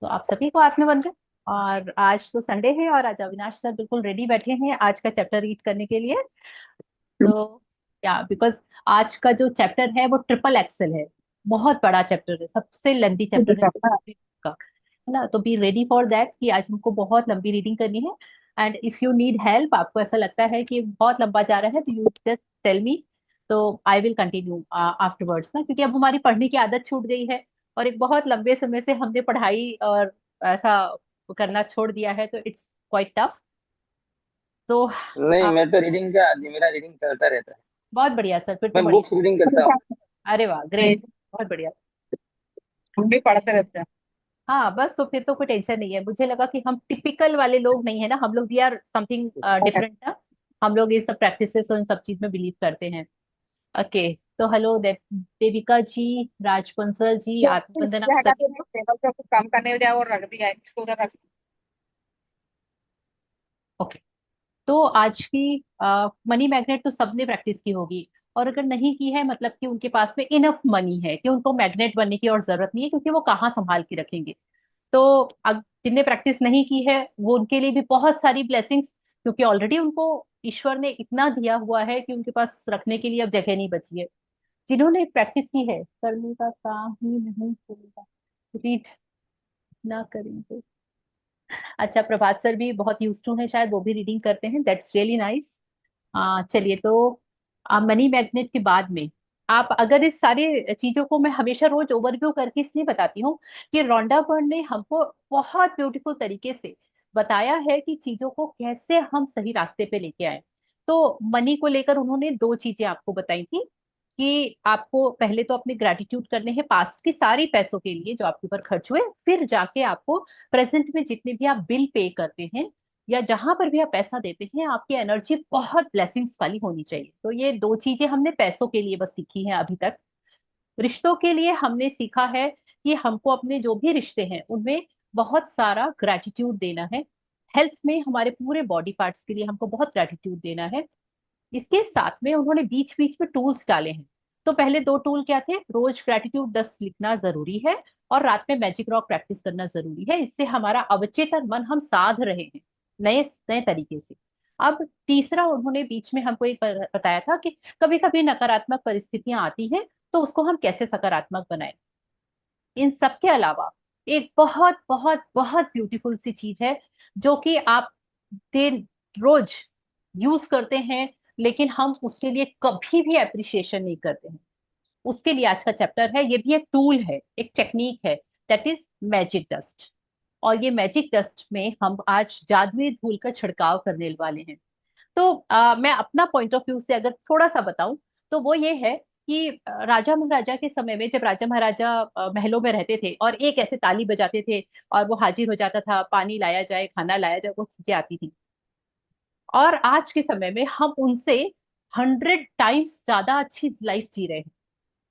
तो आप सभी को हाथ में बंद है। और आज तो संडे है और आज अविनाश सर बिल्कुल रेडी बैठे हैं आज का चैप्टर रीड करने के लिए। तो या बिकॉज आज का जो चैप्टर है वो ट्रिपल एक्सेल है। बहुत बड़ा चैप्टर है, सबसे लंबी चैप्टर है पूरे book का, है ना। तो बी रेडी फॉर दैट कि आज हमको बहुत लंबी रीडिंग करनी है। And if you need help, आपको ऐसा लगता है कि बहुत लंबा जा रहा है, तो यू जस्ट टेल मी। तो आई विल कंटिन्यू आफ्टरवर्ड्स ना, क्योंकि अब हमारी पढ़ने की आदत छूट गई है और एक बहुत लंबे समय से हमने पढ़ाई और ऐसा करना छोड़ दिया है, तो इट्स क्वाइट टफ। तो नहीं, मैं तो रीडिंग का आदमी, मेरा रीडिंग चलता रहता है। बहुत बढ़िया सर, फिर तो मैं बढ़िया। बुक्स रीडिंग करता हूँ। अरे वाह, नहीं, ग्रेट। बहुत बढ़िया। हम भी पढ़ते रहते हैं। हाँ बस, तो फिर तो कोई टेंशन नहीं है। मुझे लगा कि हम टिपिकल वाले लोग नहीं है ना, हम लोग वी आर समथिंग डिफरेंट ना। हम लोग ये सब प्रैक्टिसेस और इन सब चीज में बिलीव करते हैं। ओके। तो हेलो देविका जी, राजपंसर जी, आत्मवंदन, आप ये हटा सभी के को। टेबल पे कुछ काम करने जाओ और रख दिया है, इसको उधर रख। ओके। तो आज की मनी मैग्नेट तो सबने प्रैक्टिस की होगी। और अगर नहीं की है, मतलब कि उनके पास में इनफ मनी है कि उनको मैग्नेट बनने की और जरूरत नहीं है, क्योंकि वो कहाँ संभाल के रखेंगे। तो जिनने प्रैक्टिस नहीं की है वो उनके लिए भी बहुत सारी ब्लेसिंग्स, क्योंकि ऑलरेडी उनको ईश्वर ने इतना दिया हुआ है कि उनके पास रखने के लिए अब जगह नहीं बची है। जिन्होंने प्रैक्टिस की है, करने का काम ही नहीं चलेगा, रीड ना करेंगे। अच्छा, प्रभात सर भी बहुत यूज टू है, शायद वो भी रीडिंग करते हैं, दैट्स रियली नाइस। चलिए तो मनी मैग्नेट के बाद में आप अगर इस सारी चीजों को, मैं हमेशा रोज ओवरव्यू करके इसलिए बताती हूँ कि रोंडा बर्न ने हमको बहुत ब्यूटीफुल तरीके से बताया है कि चीजों को कैसे हम सही रास्ते पे लेके आए। तो मनी को लेकर उन्होंने दो चीजें आपको बताई थी कि आपको पहले तो अपने ग्रेटिट्यूड करने हैं पास्ट की सारी पैसों के लिए जो आपके ऊपर खर्च हुए, फिर जाके आपको प्रेजेंट में जितने भी आप बिल पे करते हैं या जहां पर भी आप पैसा देते हैं, आपकी एनर्जी बहुत ब्लेसिंग्स वाली होनी चाहिए। तो ये दो चीजें हमने पैसों के लिए बस सीखी हैं अभी तक। रिश्तों के लिए हमने सीखा है कि हमको अपने जो भी रिश्ते हैं उनमें बहुत सारा ग्रेटिट्यूड देना है। हेल्थ में हमारे पूरे बॉडी पार्ट्स के लिए हमको बहुत ग्रेटिट्यूड देना है। इसके साथ में उन्होंने बीच बीच में टूल्स डाले हैं। तो पहले दो टूल क्या थे, रोज ग्रेटिट्यूड 10 लिखना जरूरी है और रात में मैजिक रॉक प्रैक्टिस करना जरूरी है। इससे हमारा अवचेतन मन हम साध रहे हैं नए नए तरीके से। अब तीसरा उन्होंने बीच में हमको एक बताया था कि कभी कभी नकारात्मक परिस्थितियां आती हैं, तो उसको हम कैसे सकारात्मक बनाएं। इन सब के अलावा एक बहुत बहुत बहुत ब्यूटीफुल सी चीज है जो कि आप दिन रोज यूज करते हैं, लेकिन हम उसके लिए कभी भी अप्रिशिएशन नहीं करते हैं। उसके लिए आज का चैप्टर है, ये भी एक टूल है, एक टेक्निक है, दैट इज मैजिक डस्ट। और ये मैजिक डस्ट में हम आज जादुई धूल का छिड़काव करने वाले हैं। तो मैं अपना पॉइंट ऑफ व्यू से अगर थोड़ा सा बताऊं, तो वो ये है कि राजा महाराजा के समय में, जब राजा महाराजा महलों में रहते थे और एक ऐसे ताली बजाते थे और वो हाजिर हो जाता था, पानी लाया जाए, खाना लाया जाए, वो चीजें आती थी। और आज के समय में हम उनसे 100 टाइम्स ज्यादा अच्छी लाइफ जी रहे हैं।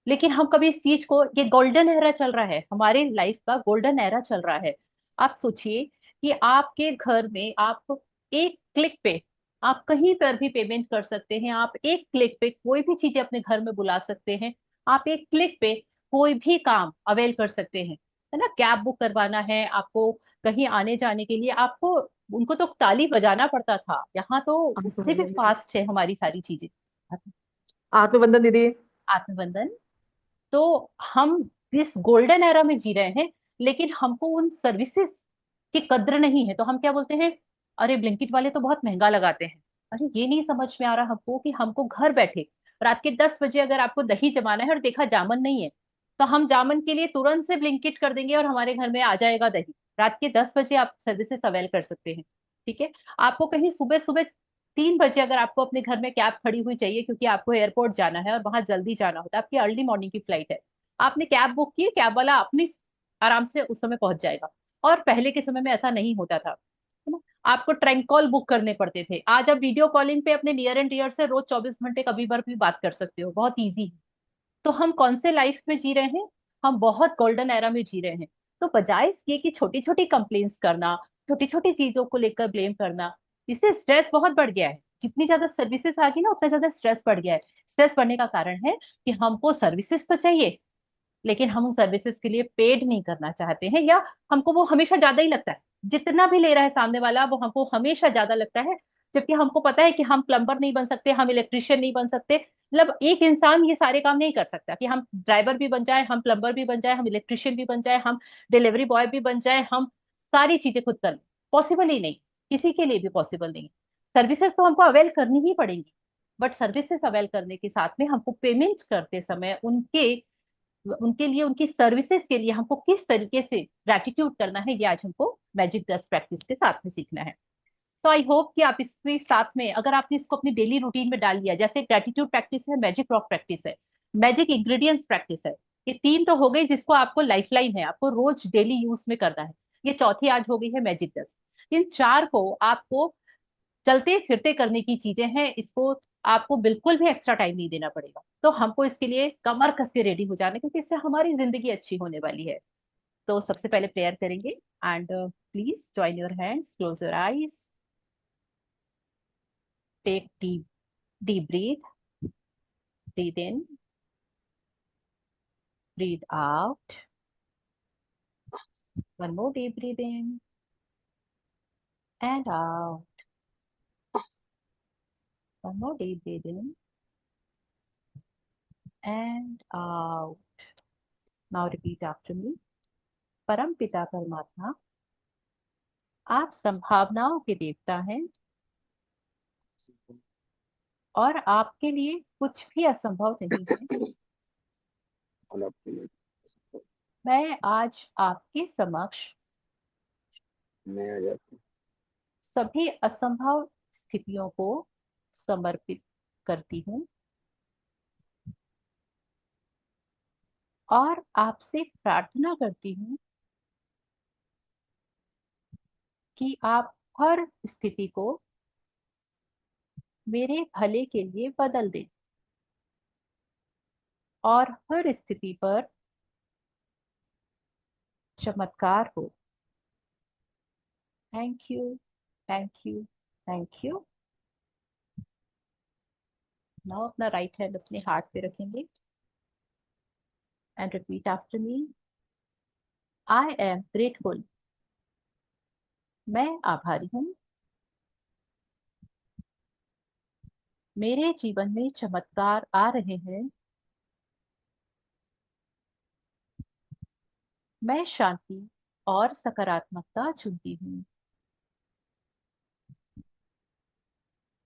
लेकिन हम कभी इस चीज को, ये गोल्डन एरा चल रहा है, हमारे लाइफ का गोल्डन एरा चल रहा है। आप सोचिए कि आपके घर में आप एक क्लिक पे, आप कहीं पर भी पेमेंट कर सकते हैं, आप एक क्लिक पे कोई भी चीजें अपने घर में बुला सकते हैं, आप एक क्लिक पे कोई भी काम अवेल कर सकते हैं, है ना। कैब बुक करवाना है आपको, कहीं आने जाने के लिए आपको, उनको तो ताली बजाना पड़ता था, यहाँ तो उससे भी आत्मबंधन दीदी। फास्ट है हमारी सारी चीजें। आत्मबंधन दीदी। आत्मबंधन। तो हम इस गोल्डन एरा में जी रहे हैं, लेकिन हमको उन सर्विसेज की कद्र नहीं है। तो हम क्या बोलते हैं, अरे ब्लिंकिट वाले तो बहुत महंगा लगाते हैं। अरे ये नहीं समझ में आ रहा हमको कि हमको घर बैठे रात के 10 बजे अगर आपको दही जमाना है और देखा जामन नहीं है, तो हम जामन के लिए तुरंत से ब्लिंकिट कर देंगे और हमारे घर में आ जाएगा दही। रात के 10 बजे आप सर्विसेज अवेल कर सकते हैं। ठीक है। आपको कहीं सुबह सुबह 3 बजे अगर आपको अपने घर में कैब खड़ी हुई चाहिए, क्योंकि आपको एयरपोर्ट जाना है और वहां जल्दी जाना होता है, आपकी अर्ली मॉर्निंग की फ्लाइट है, आपने कैब बुक की, कैब वाला अपनी आराम से उस समय पहुंच जाएगा। और पहले के समय में ऐसा नहीं होता था, है ना। आपको ट्रैंक कॉल बुक करने पड़ते थे। आज आप वीडियो कॉलिंग पे अपने नियर एंड डियर से रोज 24 घंटे कभी बार भी बात कर सकते हो, बहुत ईजी है। तो हम कौन से लाइफ में जी रहे हैं, हम बहुत गोल्डन एरा में जी रहे हैं। तो बजाय इसके कि छोटी छोटी कंप्लेंट्स करना, छोटी छोटी चीजों को लेकर ब्लेम करना, इससे स्ट्रेस बहुत बढ़ गया है। जितनी ज्यादा सर्विसेज आ गई ना, उतना ज्यादा स्ट्रेस बढ़ गया है। स्ट्रेस बढ़ने का कारण है कि हमको सर्विसेज तो चाहिए, लेकिन हम उन सर्विसेज के लिए पेड नहीं करना चाहते हैं, या हमको वो हमेशा ज्यादा ही लगता है। जितना भी ले रहा है सामने वाला वो हमको हमेशा ज्यादा लगता है, जबकि हमको पता है कि हम प्लम्बर नहीं बन सकते, हम इलेक्ट्रिशियन नहीं बन सकते। मतलब एक इंसान ये सारे काम नहीं कर सकता कि हम ड्राइवर भी बन जाए, हम प्लम्बर भी बन जाए, हम इलेक्ट्रिशियन भी बन जाए, हम डिलीवरी बॉय भी बन जाए, हम सारी चीजें खुद कर लें। पॉसिबल ही नहीं, किसी के लिए भी पॉसिबल नहीं। सर्विसेज तो हमको अवेल करनी ही पड़ेंगी, बट सर्विसेज अवेल करने के साथ में हमको पेमेंट करते समय उनके उनके लिए, उनकी सर्विसेज के लिए हमको किस तरीके से ग्रेटिट्यूड करना है, ये आज हमको मैजिक डस्ट प्रैक्टिस के साथ में सीखना है। तो आई होप कि आप इसके साथ में, अगर आपने इसको अपनी डेली रूटीन में डाल लिया, जैसे ग्रेटिट्यूड प्रैक्टिस है, मैजिक रॉक प्रैक्टिस है, मैजिक इंग्रेडिएंट्स प्रैक्टिस है, ये तीन तो हो गई जिसको आपको लाइफलाइन है, आपको रोज डेली यूज में करना है। ये चौथी आज हो गई है मैजिक डस्ट। इन चार को आपको चलते फिरते करने की चीजें हैं, इसको आपको बिल्कुल भी एक्स्ट्रा टाइम नहीं देना पड़ेगा। तो हमको इसके लिए कमर कस के रेडी हो जाना है, क्योंकि इससे हमारी जिंदगी अच्छी होने वाली है। तो सबसे पहले प्रेयर करेंगे, and please join your hands, close your eyes, take deep breath, breathe in, breathe out, one more deep breath in and out, one more deep breath in and out. Now repeat after me. परम पिता परमात्मा, आप संभावनाओं के देवता हैं, और आपके लिए कुछ भी असंभव नहीं है। और आपके लिए मैं आज आपके समक्ष मैं आ जाती सभी असंभव स्थितियों को समर्पित करती हूँ, और आपसे प्रार्थना करती हूँ कि आप हर स्थिति को मेरे भले के लिए बदल दें, और हर स्थिति पर चमत्कार हो। Thank you, thank you, thank you. Now अपना राइट हैंड अपने हार्ट पे रखेंगे, and repeat after me. I am grateful, मैं आभारी हूँ। मेरे जीवन में चमत्कार आ रहे हैं। मैं शांति और सकारात्मकता चुनती हूँ।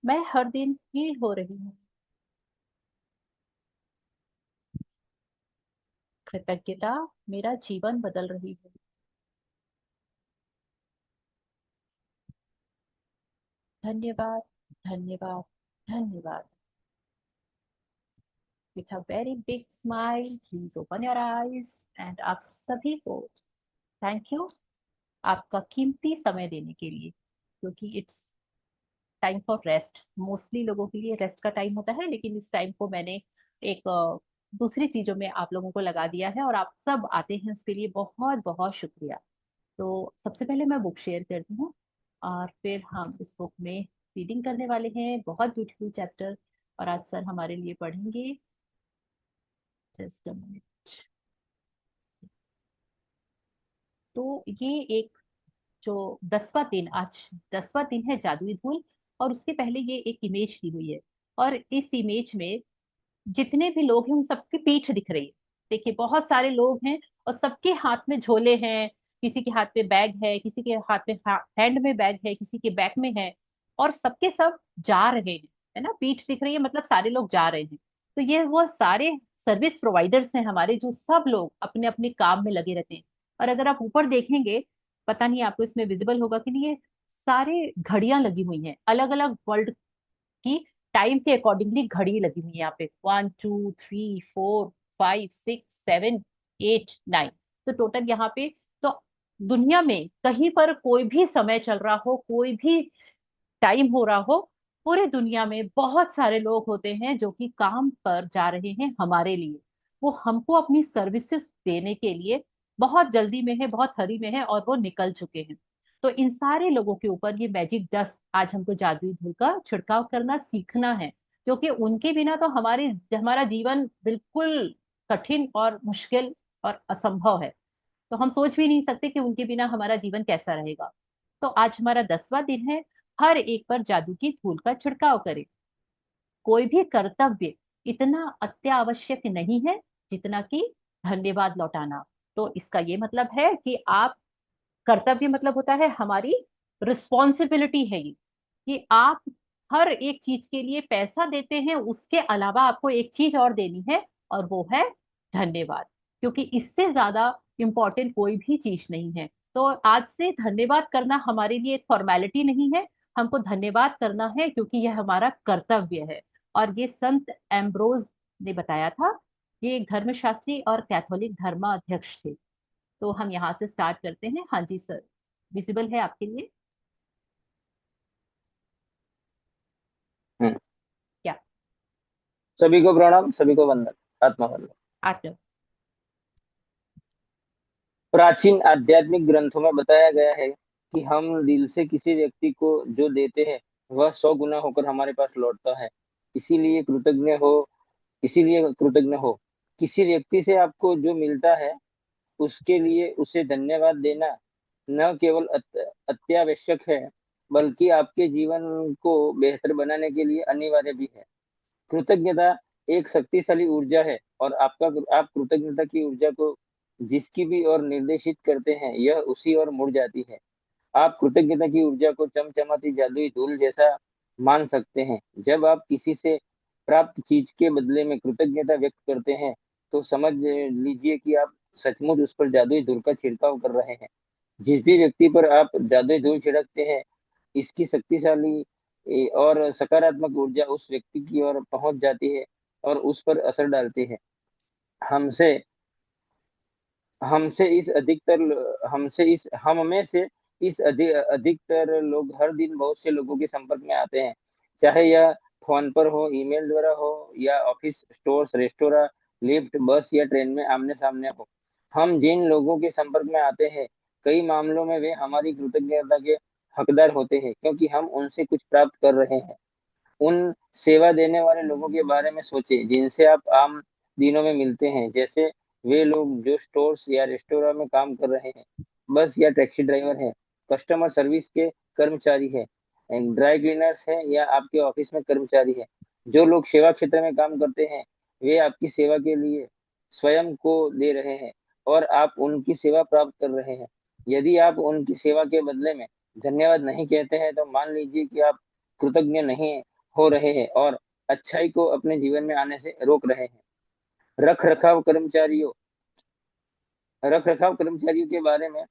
मैं हर दिन हील हो रही हूँ। कृतज्ञता मेरा जीवन बदल रही है। धन्यवाद, धन्यवाद, धन्यवाद। With a very big smile please open your eyes, and आप सभी को थैंक यू, आपका कीमती समय देने के लिए, क्योंकि it's time for rest. Mostly लोगों के लिए रेस्ट का टाइम होता है, लेकिन इस टाइम को मैंने एक दूसरी चीजों में आप लोगों को लगा दिया है, और आप सब आते हैं उसके लिए बहुत बहुत शुक्रिया। तो सबसे पहले मैं बुक शेयर करती हूँ, और फिर हम इस बुक में रीडिंग करने वाले हैं, बहुत ब्यूटीफुल चैप्टर। और आज सर हमारे लिए पढ़ेंगे, जस्ट अ मिनट। तो ये एक जो 10वां दिन, आज 10वां दिन है जादुई धूल, और उसके पहले ये एक इमेज दी हुई है। और इस इमेज में जितने भी लोग हैं उन सबकी पीठ दिख रही है। देखिए बहुत सारे लोग हैं, और सबके हाथ में झोले हैं, किसी के हाथ में बैग है, किसी के हाथ में हैंड में बैग है, किसी के बैग में है, और सबके सब जा रहे हैं। है ना, पीठ दिख रही है मतलब सारे लोग जा रहे हैं। तो ये वो सारे सर्विस प्रोवाइडर्स हैं हमारे, जो सब लोग अपने अपने काम में लगे रहते हैं। और अगर आप ऊपर देखेंगे, पता नहीं आपको इसमें विजिबल होगा कि नहीं, ये सारे घड़ियां लगी हुई हैं, अलग अलग वर्ल्ड की टाइम के अकॉर्डिंगली घड़ी लगी हुई है यहाँ पे, 1 2 3 4 5 6 7 8 9। तो टोटल यहाँ पे, तो दुनिया में कहीं पर कोई भी समय चल रहा हो, कोई भी टाइम हो रहा हो, पूरे दुनिया में बहुत सारे लोग होते हैं जो कि काम पर जा रहे हैं हमारे लिए। वो हमको अपनी सर्विसेज देने के लिए बहुत जल्दी में है, बहुत हरी में है, और वो निकल चुके हैं। तो इन सारे लोगों के ऊपर ये मैजिक डस्ट आज हमको जादुई धूल का छिड़काव करना सीखना है, क्योंकि उनके बिना तो हमारी हमारा जीवन बिल्कुल कठिन और मुश्किल और असंभव है। तो हम सोच भी नहीं सकते कि उनके बिना हमारा जीवन कैसा रहेगा। तो आज हमारा 10वां दिन है, हर एक पर जादू की धूल का छिड़काव करें। कोई भी कर्तव्य इतना अत्यावश्यक नहीं है जितना कि धन्यवाद लौटाना। तो इसका ये मतलब है कि आप, कर्तव्य मतलब होता है हमारी रिस्पॉन्सिबिलिटी है ये, कि आप हर एक चीज के लिए पैसा देते हैं, उसके अलावा आपको एक चीज और देनी है, और वो है धन्यवाद। क्योंकि इससे ज्यादा इंपॉर्टेंट कोई भी चीज नहीं है। तो आज से धन्यवाद करना हमारे लिए एक फॉर्मेलिटी नहीं है, हमको धन्यवाद करना है क्योंकि यह हमारा कर्तव्य है। और ये संत एम्ब्रोज ने बताया था। ये एक धर्मशास्त्री और कैथोलिक धर्माध्यक्ष थे। तो हम यहाँ से स्टार्ट करते हैं। हाँ जी सर, विजिबल है आपके लिए हम्म। क्या? सभी को प्रणाम, सभी को वंदन, आत्मा वंदन। आप प्राचीन आध्यात्मिक ग्रंथों में बताया गया है कि हम दिल से किसी व्यक्ति को जो देते हैं वह 100 गुना होकर हमारे पास लौटता है। इसीलिए कृतज्ञ हो इसीलिए कृतज्ञ हो। किसी व्यक्ति से आपको जो मिलता है उसके लिए उसे धन्यवाद देना न केवल अत्यावश्यक है, बल्कि आपके जीवन को बेहतर बनाने के लिए अनिवार्य भी है। कृतज्ञता एक शक्तिशाली ऊर्जा है, और आप कृतज्ञता की ऊर्जा को जिसकी भी ओर निर्देशित करते हैं यह उसी ओर मुड़ जाती है। आप कृतज्ञता की ऊर्जा को चमचमाती जादुई धूल जैसा मान सकते हैं। जब आप किसी से प्राप्त चीज के बदले में कृतज्ञता व्यक्त करते हैं तो समझ लीजिए कि आप सचमुच उस पर जादुई धूल का छिड़काव कर रहे हैं। जिस भी व्यक्ति पर आप जादुई धूल छिड़कते हैं, इसकी शक्तिशाली और सकारात्मक ऊर्जा उस व्यक्ति की ओर पहुंच जाती है और उस पर असर डालती है। हमसे हमसे इस अधिकतर हमसे इस हम में से इस अधिकतर लोग हर दिन बहुत से लोगों के संपर्क में आते हैं, चाहे यह फोन पर हो, ईमेल द्वारा हो, या ऑफिस, स्टोर्स, रेस्टोरेंट, लिफ्ट, बस या ट्रेन में आमने सामने हो। हम जिन लोगों के संपर्क में आते हैं, कई मामलों में वे हमारी कृतज्ञता के हकदार होते हैं, क्योंकि हम उनसे कुछ प्राप्त कर रहे हैं। उन सेवा देने वाले लोगों के बारे में सोचें जिनसे आप आम दिनों में मिलते हैं, जैसे वे लोग जो स्टोर्स या रेस्टोरेंट में काम कर रहे हैं, बस या टैक्सी ड्राइवर हैं, कस्टमर सर्विस के कर्मचारी हैं, ड्राई क्लीनर्स हैं, या आपके ऑफिस में कर्मचारी हैं। जो लोग सेवा क्षेत्र में काम करते हैं वे आपकी सेवा के लिए स्वयं को दे रहे हैं, और आप उनकी सेवा प्राप्त कर रहे हैं। यदि आप उनकी सेवा के बदले में धन्यवाद नहीं कहते हैं तो मान लीजिए कि आप कृतज्ञ नहीं हो रहे हैं और अच्छाई को अपने जीवन में आने से रोक रहे हैं। रख रखाव कर्मचारियों रख रखाव कर्मचारियों के बारे में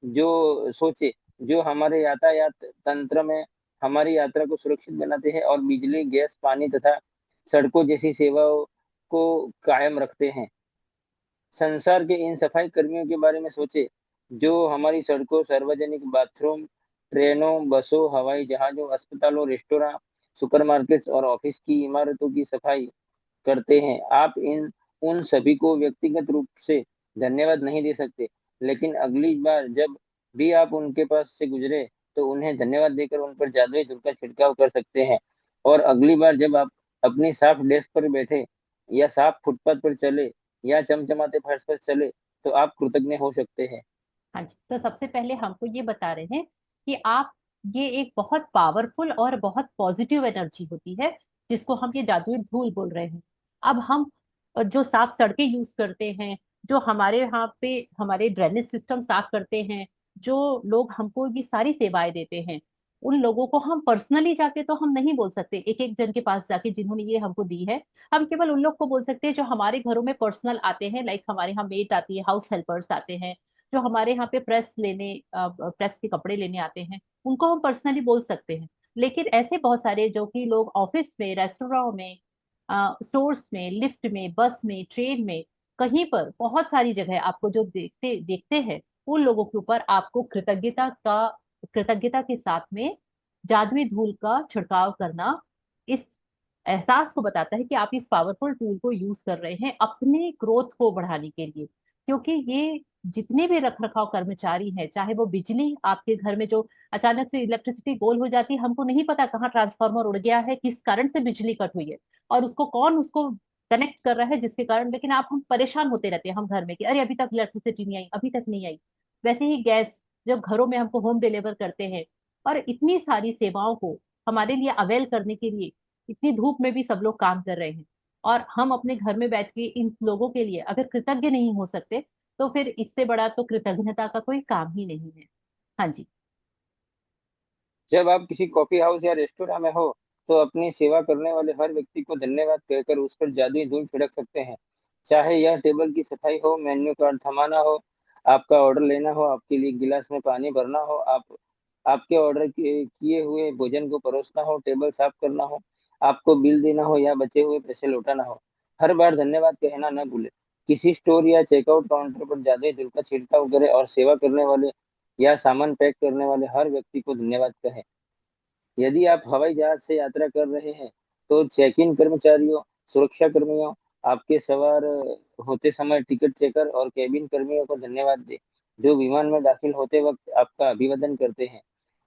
जो सोचे, जो हमारे यातायात तंत्र में हमारी यात्रा को सुरक्षित बनाते हैं और बिजली, गैस, पानी तथा सड़कों जैसी सेवाओं को कायम रखते हैं। संसार के इन सफाई कर्मियों के बारे में सोचे, जो हमारी सड़कों, सार्वजनिक बाथरूम, ट्रेनों, बसों, हवाई जहाजों, अस्पतालों, रेस्टोरेंट, सुपरमार्केट्स और ऑफिस की इमारतों की सफाई करते हैं। आप इन उन सभी को व्यक्तिगत रूप से धन्यवाद नहीं दे सकते, लेकिन अगली बार जब भी आप उनके पास से गुजरे तो उन्हें धन्यवाद देकर उन पर जादुई धूल का छिड़काव कर सकते हैं। और अगली बार जब आप अपनी साफ डेस्क पर बैठे, या साफ फुटपाथ पर चले, या चमचमाते फर्श पर चले, तो आप कृतज्ञ हो सकते हैं। हाँ जी, तो सबसे पहले हमको ये बता रहे हैं कि आप, ये एक बहुत पावरफुल और बहुत पॉजिटिव एनर्जी होती है जिसको हम ये जादुई धूल बोल रहे हैं। अब हम जो साफ सड़कें यूज करते हैं, जो हमारे यहाँ पे हमारे ड्रेनेज सिस्टम साफ करते हैं, जो लोग हमको ये सारी सेवाएं देते हैं, उन लोगों को हम पर्सनली जाके तो हम नहीं बोल सकते, एक एक जन के पास जाके जिन्होंने ये हमको दी है। हम केवल उन लोग को बोल सकते हैं जो हमारे घरों में पर्सनल आते हैं, लाइक हमारे यहाँ मेड आती है, हाउस हेल्पर्स आते हैं, जो हमारे यहाँ पे प्रेस के कपड़े लेने आते हैं, उनको हम पर्सनली बोल सकते हैं। लेकिन ऐसे बहुत सारे जो कि लोग ऑफिस में, रेस्टोरेंट में, स्टोर्स में, लिफ्ट में, बस में, ट्रेन में, कहीं पर बहुत सारी जगह आपको जो देखते देखते हैं, उन लोगों के ऊपर आपको कृतज्ञता के साथ में जादुई धूल का छिड़काव करना इस एहसास को बताता है कि आप इस पावरफुल टूल को यूज कर रहे हैं अपने ग्रोथ को बढ़ाने के लिए। क्योंकि ये जितने भी रख रखाव कर्मचारी हैं, चाहे वो बिजली, आपके घर में जो अचानक से इलेक्ट्रिसिटी गोल हो जाती है, हमको नहीं पता कहाँ ट्रांसफार्मर उड़ गया है, किस कारण से बिजली कट हुई है, और उसको कौन उसको कनेक्ट कर रहा है, जिसके कारण लेकिन आप हम परेशान होते रहते हैं हम घर में कि अरे अभी तक इलेक्ट्रिसिटी नहीं आई, अभी तक नहीं आई। वैसे ही गैस जब घरों में हमको होम डिलीवर करते हैं, और इतनी सारी सेवाओं को हमारे लिए अवेल करने के लिए इतनी धूप में भी सब लोग काम कर रहे हैं, और हम अपने घर में बैठ के इन लोगों के लिए अगर कृतज्ञ नहीं हो सकते, तो फिर इससे बड़ा तो कृतज्ञता का कोई काम ही नहीं है। हाँ जी। जब आप किसी कॉफी हाउस या रेस्टोरेंट में हो तो अपनी सेवा करने वाले हर व्यक्ति को धन्यवाद कहकर उस पर जादुई धूल छिड़क सकते हैं। चाहे यह टेबल की सफाई हो, मेन्यू कार्ड थमाना हो, आपका ऑर्डर लेना हो, आपके लिए गिलास में पानी भरना हो, आपके ऑर्डर किए हुए भोजन को परोसना हो, टेबल साफ करना हो, आपको बिल देना हो या बचे हुए पैसे लौटाना हो, हर बार धन्यवाद कहना न भूले। किसी स्टोर या चेकआउट काउंटर पर जादुई धूल का छिड़काव करें और सेवा करने वाले या सामान पैक करने वाले हर व्यक्ति को धन्यवाद कहें। यदि आप हवाई जहाज से यात्रा कर रहे हैं तो चेक इन कर्मचारियों, सुरक्षा कर्मियों, आपके सवार होते समय टिकट चेकर और केबिन कर्मियों को धन्यवाद दें, जो विमान में दाखिल होते वक्त आपका अभिवादन करते हैं।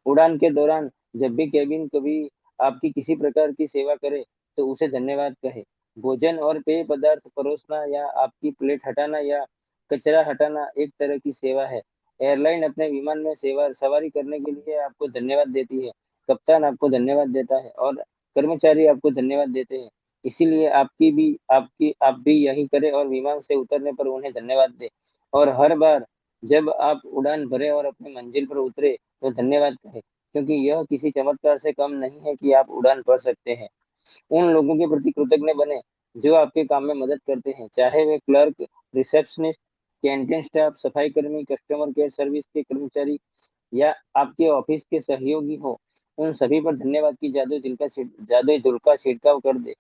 उड़ान के दौरान जब भी केबिन कभी आपकी किसी प्रकार की सेवा करे तो उसे धन्यवाद कहें। भोजन और पेय पदार्थ परोसना या आपकी प्लेट हटाना या कचरा हटाना एक तरह की सेवा है। एयरलाइन अपने विमान में सेवा सवारी करने के लिए आपको धन्यवाद देती है, कप्तान आपको धन्यवाद देता है और कर्मचारी आपको धन्यवाद देते हैं। इसीलिए आप भी यही करें और विमान से उतरने पर उन्हें धन्यवाद दें। और हर बार जब आप उड़ान भरें और अपनी मंजिल पर उतरे तो धन्यवाद कहें, क्योंकि यह किसी चमत्कार से कम नहीं है कि आप उड़ान भर सकते हैं। उन लोगों के प्रति कृतज्ञ बने जो आपके काम में मदद करते हैं, चाहे वे क्लर्क, रिसेप्शनिस्ट, कैंटीन स्टाफ, सफाई कर्मी, कस्टमर केयर सर्विस के कर्मचारी या आपके ऑफिस के सहयोगी हो। उन सभी पर धन्यवाद की जादुई धूल का छिड़काव कर दे।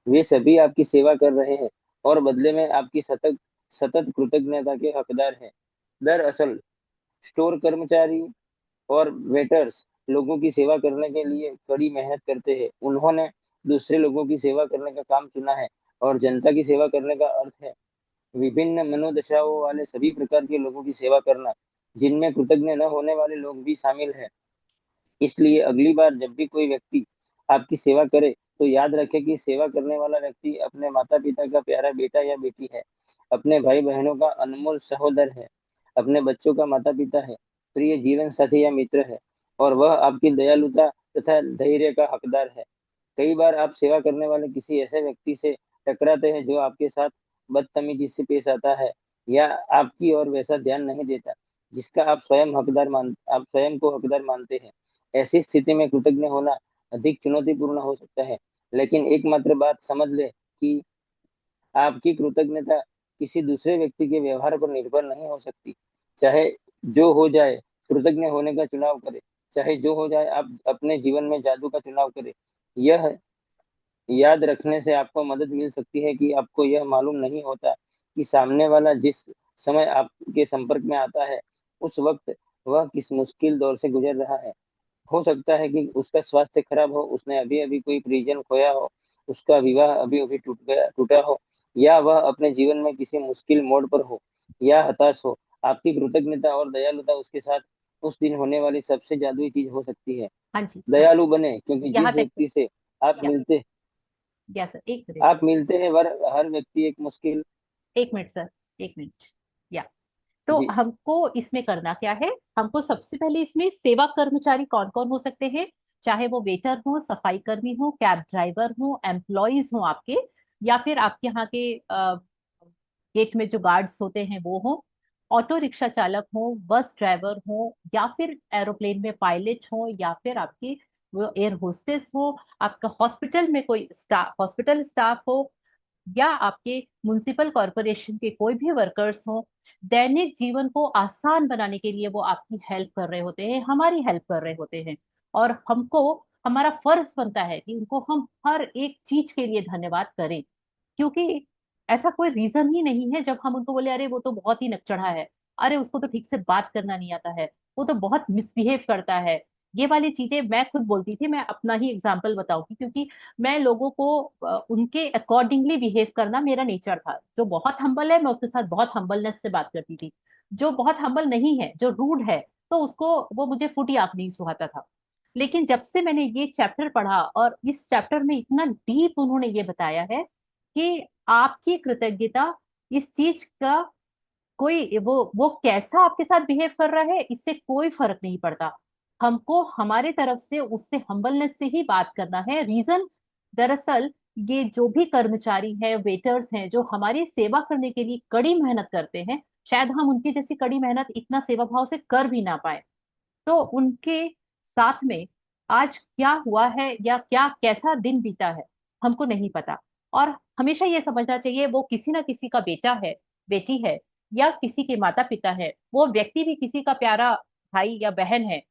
वे सभी आपकी सेवा कर रहे हैं और बदले में आपकी सतत सतत कृतज्ञता के हकदार हैं। दरअसल स्टोर कर्मचारी और वेटर्स लोगों की सेवा करने के लिए कड़ी मेहनत करते हैं। उन्होंने दूसरे लोगों की सेवा करने का काम चुना है और जनता की सेवा करने का अर्थ है विभिन्न मनोदशाओं वाले सभी प्रकार के लोगों की सेवा करना, जिनमें कृतज्ञ न होने वाले लोग भी शामिल हैं। इसलिए अगली बार जब भी कोई व्यक्ति आपकी सेवा करे तो याद रखें कि सेवा करने वाला व्यक्ति अपने माता पिता का प्यारा बेटा या बेटी है, अपने भाई बहनों का अनमोल सहोदर है, अपने बच्चों का माता पिता है, प्रिय जीवन साथी या मित्र है, और वह आपकी दयालुता तथा धैर्य का हकदार है। कई बार आप सेवा करने वाले किसी ऐसे व्यक्ति से टकराते हैं जो आपके साथ बदतमीजी से पेश आता है या आपकी ओर वैसा ध्यान नहीं देता जिसका आप स्वयं को हकदार मानते हैं। ऐसी स्थिति में कृतज्ञ होना अधिक चुनौतीपूर्ण हो सकता है, लेकिन एकमात्र बात समझ ले कि आपकी कृतज्ञता किसी दूसरे व्यक्ति के व्यवहार पर निर्भर नहीं हो सकती। चाहे जो हो जाए, कृतज्ञ होने का चुनाव करें। चाहे जो हो जाए, आप अपने जीवन में जादू का चुनाव करें। यह याद रखने से आपको मदद मिल सकती है कि आपको यह मालूम नहीं होता कि सामने वाला जिस समय आपके संपर्क में आता है उस वक्त वह किस मुश्किल दौर से गुजर रहा है। हो सकता है कि उसका स्वास्थ्य खराब हो, उसने अभी अभी कोई परिजन खोया हो, उसका विवाह अभी अभी टूटा हो, या वह अपने जीवन में किसी मुश्किल मोड़ पर हो या हताश हो। आपकी कृतज्ञता और दयालुता उसके साथ उस दिन होने वाली सबसे जादुई चीज हो सकती है। हाँ जी। हाँ जी। दयालु बने, क्योंकि यहाँ जिस तक। व्यक्ति से आप या, मिलते या सर, एक मिनट सर। हैं वह हर व्यक्ति एक मुश्किल। एक मिनट सर। एक मिनट। या, तो जी। हमको इसमें करना क्या है? हमको सबसे पहले इसमें सेवा कर्मचारी कौन कौन हो सकते हैं, चाहे वो वेटर हो, सफाई कर्मी हो, कैब ड्राइवर हो, एम्प्लॉयज हो आपके, या फिर आपके यहाँ के गेट में जो गार्ड्स होते हैं वो हो, ऑटो रिक्शा चालक हो, बस ड्राइवर हो, या फिर एरोप्लेन में पायलट हो, या फिर आपकी वो एयर होस्टेस हो, आपका हॉस्पिटल में कोई स्टाफ, हॉस्पिटल स्टाफ हो, या आपके म्युनिसिपल कॉरपोरेशन के कोई भी वर्कर्स हो। दैनिक जीवन को आसान बनाने के लिए वो आपकी हेल्प कर रहे होते हैं, हमारी हेल्प कर रहे होते हैं, और हमको हमारा फर्ज बनता है कि उनको हम हर एक चीज के लिए धन्यवाद करें। क्योंकि ऐसा कोई रीजन ही नहीं है जब हम उनको बोले अरे वो तो बहुत ही नकचढ़ा है, अरे उसको तो ठीक से बात करना नहीं आता है, वो तो बहुत मिसबिहेव करता है। ये वाली चीजें मैं खुद बोलती थी। मैं अपना ही एग्जाम्पल बताऊंगी, क्योंकि मैं लोगों को उनके अकॉर्डिंगली बिहेव करना मेरा नेचर था। जो बहुत हम्बल है मैं उसके साथ बहुत हम्बलनेस से बात करती थी। जो बहुत हम्बल नहीं है, जो रूड है, तो उसको वो मुझे फूटी आंख नहीं सुहाता था। लेकिन जब से मैंने ये चैप्टर पढ़ा और इस चैप्टर में इतना डीप उन्होंने ये बताया है कि आपकी कृतज्ञता इस चीज का कोई वो कैसा आपके साथ बिहेव कर रहा है इससे कोई फर्क नहीं पड़ता। हमको हमारे तरफ से उससे हम्बलनेस से ही बात करना है। रीजन दरअसल ये जो भी कर्मचारी हैं, वेटर्स हैं, जो हमारी सेवा करने के लिए कड़ी मेहनत करते हैं, शायद हम उनकी जैसी कड़ी मेहनत इतना सेवा भाव से कर भी ना पाए। तो उनके साथ में आज क्या हुआ है या क्या कैसा दिन बीता है हमको नहीं पता। और हमेशा ये समझना चाहिए वो किसी ना किसी का बेटा है, बेटी है, या किसी के माता पिता है। वो व्यक्ति भी किसी का प्यारा भाई या बहन है।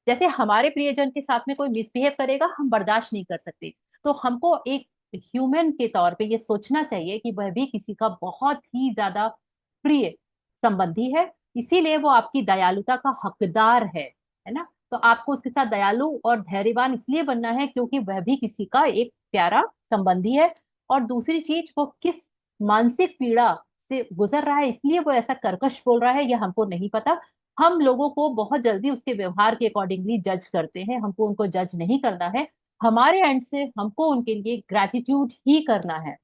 जैसे हमारे प्रियजन के साथ में कोई मिसबिहेव करेगा हम बर्दाश्त नहीं कर सकते। तो हमको एक ह्यूमन के तौर पे ये सोचना चाहिए कि वह भी किसी का बहुत ही ज्यादा प्रिय संबंधी है। इसीलिए वो आपकी दयालुता का हकदार है ना। तो आपको उसके साथ दयालु और धैर्यवान इसलिए बनना है क्योंकि वह भी किसी का एक प्यारा संबंधी है। और दूसरी चीज, वो किस मानसिक पीड़ा से गुजर रहा है इसलिए वो ऐसा कर्कश बोल रहा है, यह हमको नहीं पता। हम लोगों को बहुत जल्दी उसके व्यवहार के अकॉर्डिंगली जज करते हैं, हमको उनको जज नहीं करना है। हमारे एंड से हमको उनके लिए ग्रैटिट्यूड ही करना है,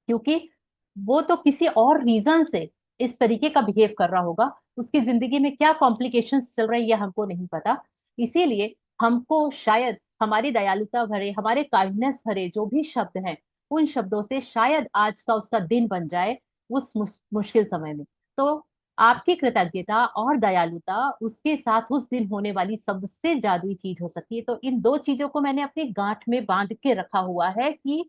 क्योंकि वो तो किसी और रीजन से इस तरीके का बिहेव कर रहा होगा। उसकी जिंदगी में क्या कॉम्प्लिकेशंस चल रहे हैं ये हमको नहीं पता। इसीलिए हमको शायद हमारी दयालुता भरे, हमारे काइंडनेस भरे जो भी शब्द हैं, उन शब्दों से शायद आज का उसका दिन बन जाए उस मुश्किल समय में। तो आपकी कृतज्ञता और दयालुता उसके साथ उस दिन होने वाली सबसे जादुई चीज हो सकती है। तो इन दो चीजों को मैंने अपनी गांठ में बांध के रखा हुआ है कि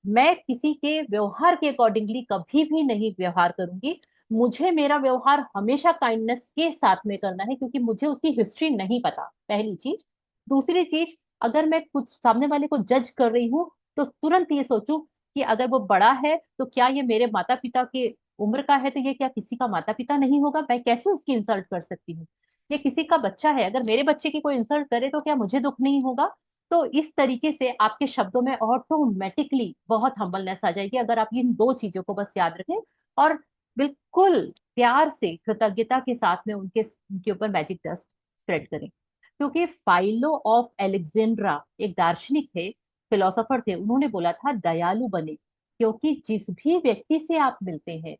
मैं किसी के व्यवहार के अकॉर्डिंगली कभी भी नहीं व्यवहार करूंगी। मुझे मेरा व्यवहार हमेशा काइंडनेस के साथ में करना है, क्योंकि मुझे उसकी हिस्ट्री नहीं पता, पहली चीज। दूसरी चीज, अगर मैं कुछ सामने वाले को जज कर रही हूँ तो तुरंत ये सोचूं कि अगर वो बड़ा है तो क्या ये मेरे माता पिता के उम्र का है, तो ये क्या किसी का माता पिता नहीं होगा? मैं कैसे उसकी इंसल्ट कर सकती हूँ? ये किसी का बच्चा है, अगर मेरे बच्चे की कोई इंसल्ट करे तो क्या मुझे दुख नहीं होगा? तो इस तरीके से आपके शब्दों में ऑटोमेटिकली बहुत हम्बलनेस आ जाएगी अगर आप इन दो चीजों को बस याद रखें। और बिल्कुल प्यार से कृतज्ञता के साथ में उनके ऊपर मैजिक डस्ट स्प्रेड करें। क्योंकि फाइलो ऑफ एलेक्जेंड्रा एक दार्शनिक थे, फिलोसोफर थे, उन्होंने बोला था दयालु बने, क्योंकि जिस भी व्यक्ति से आप मिलते हैं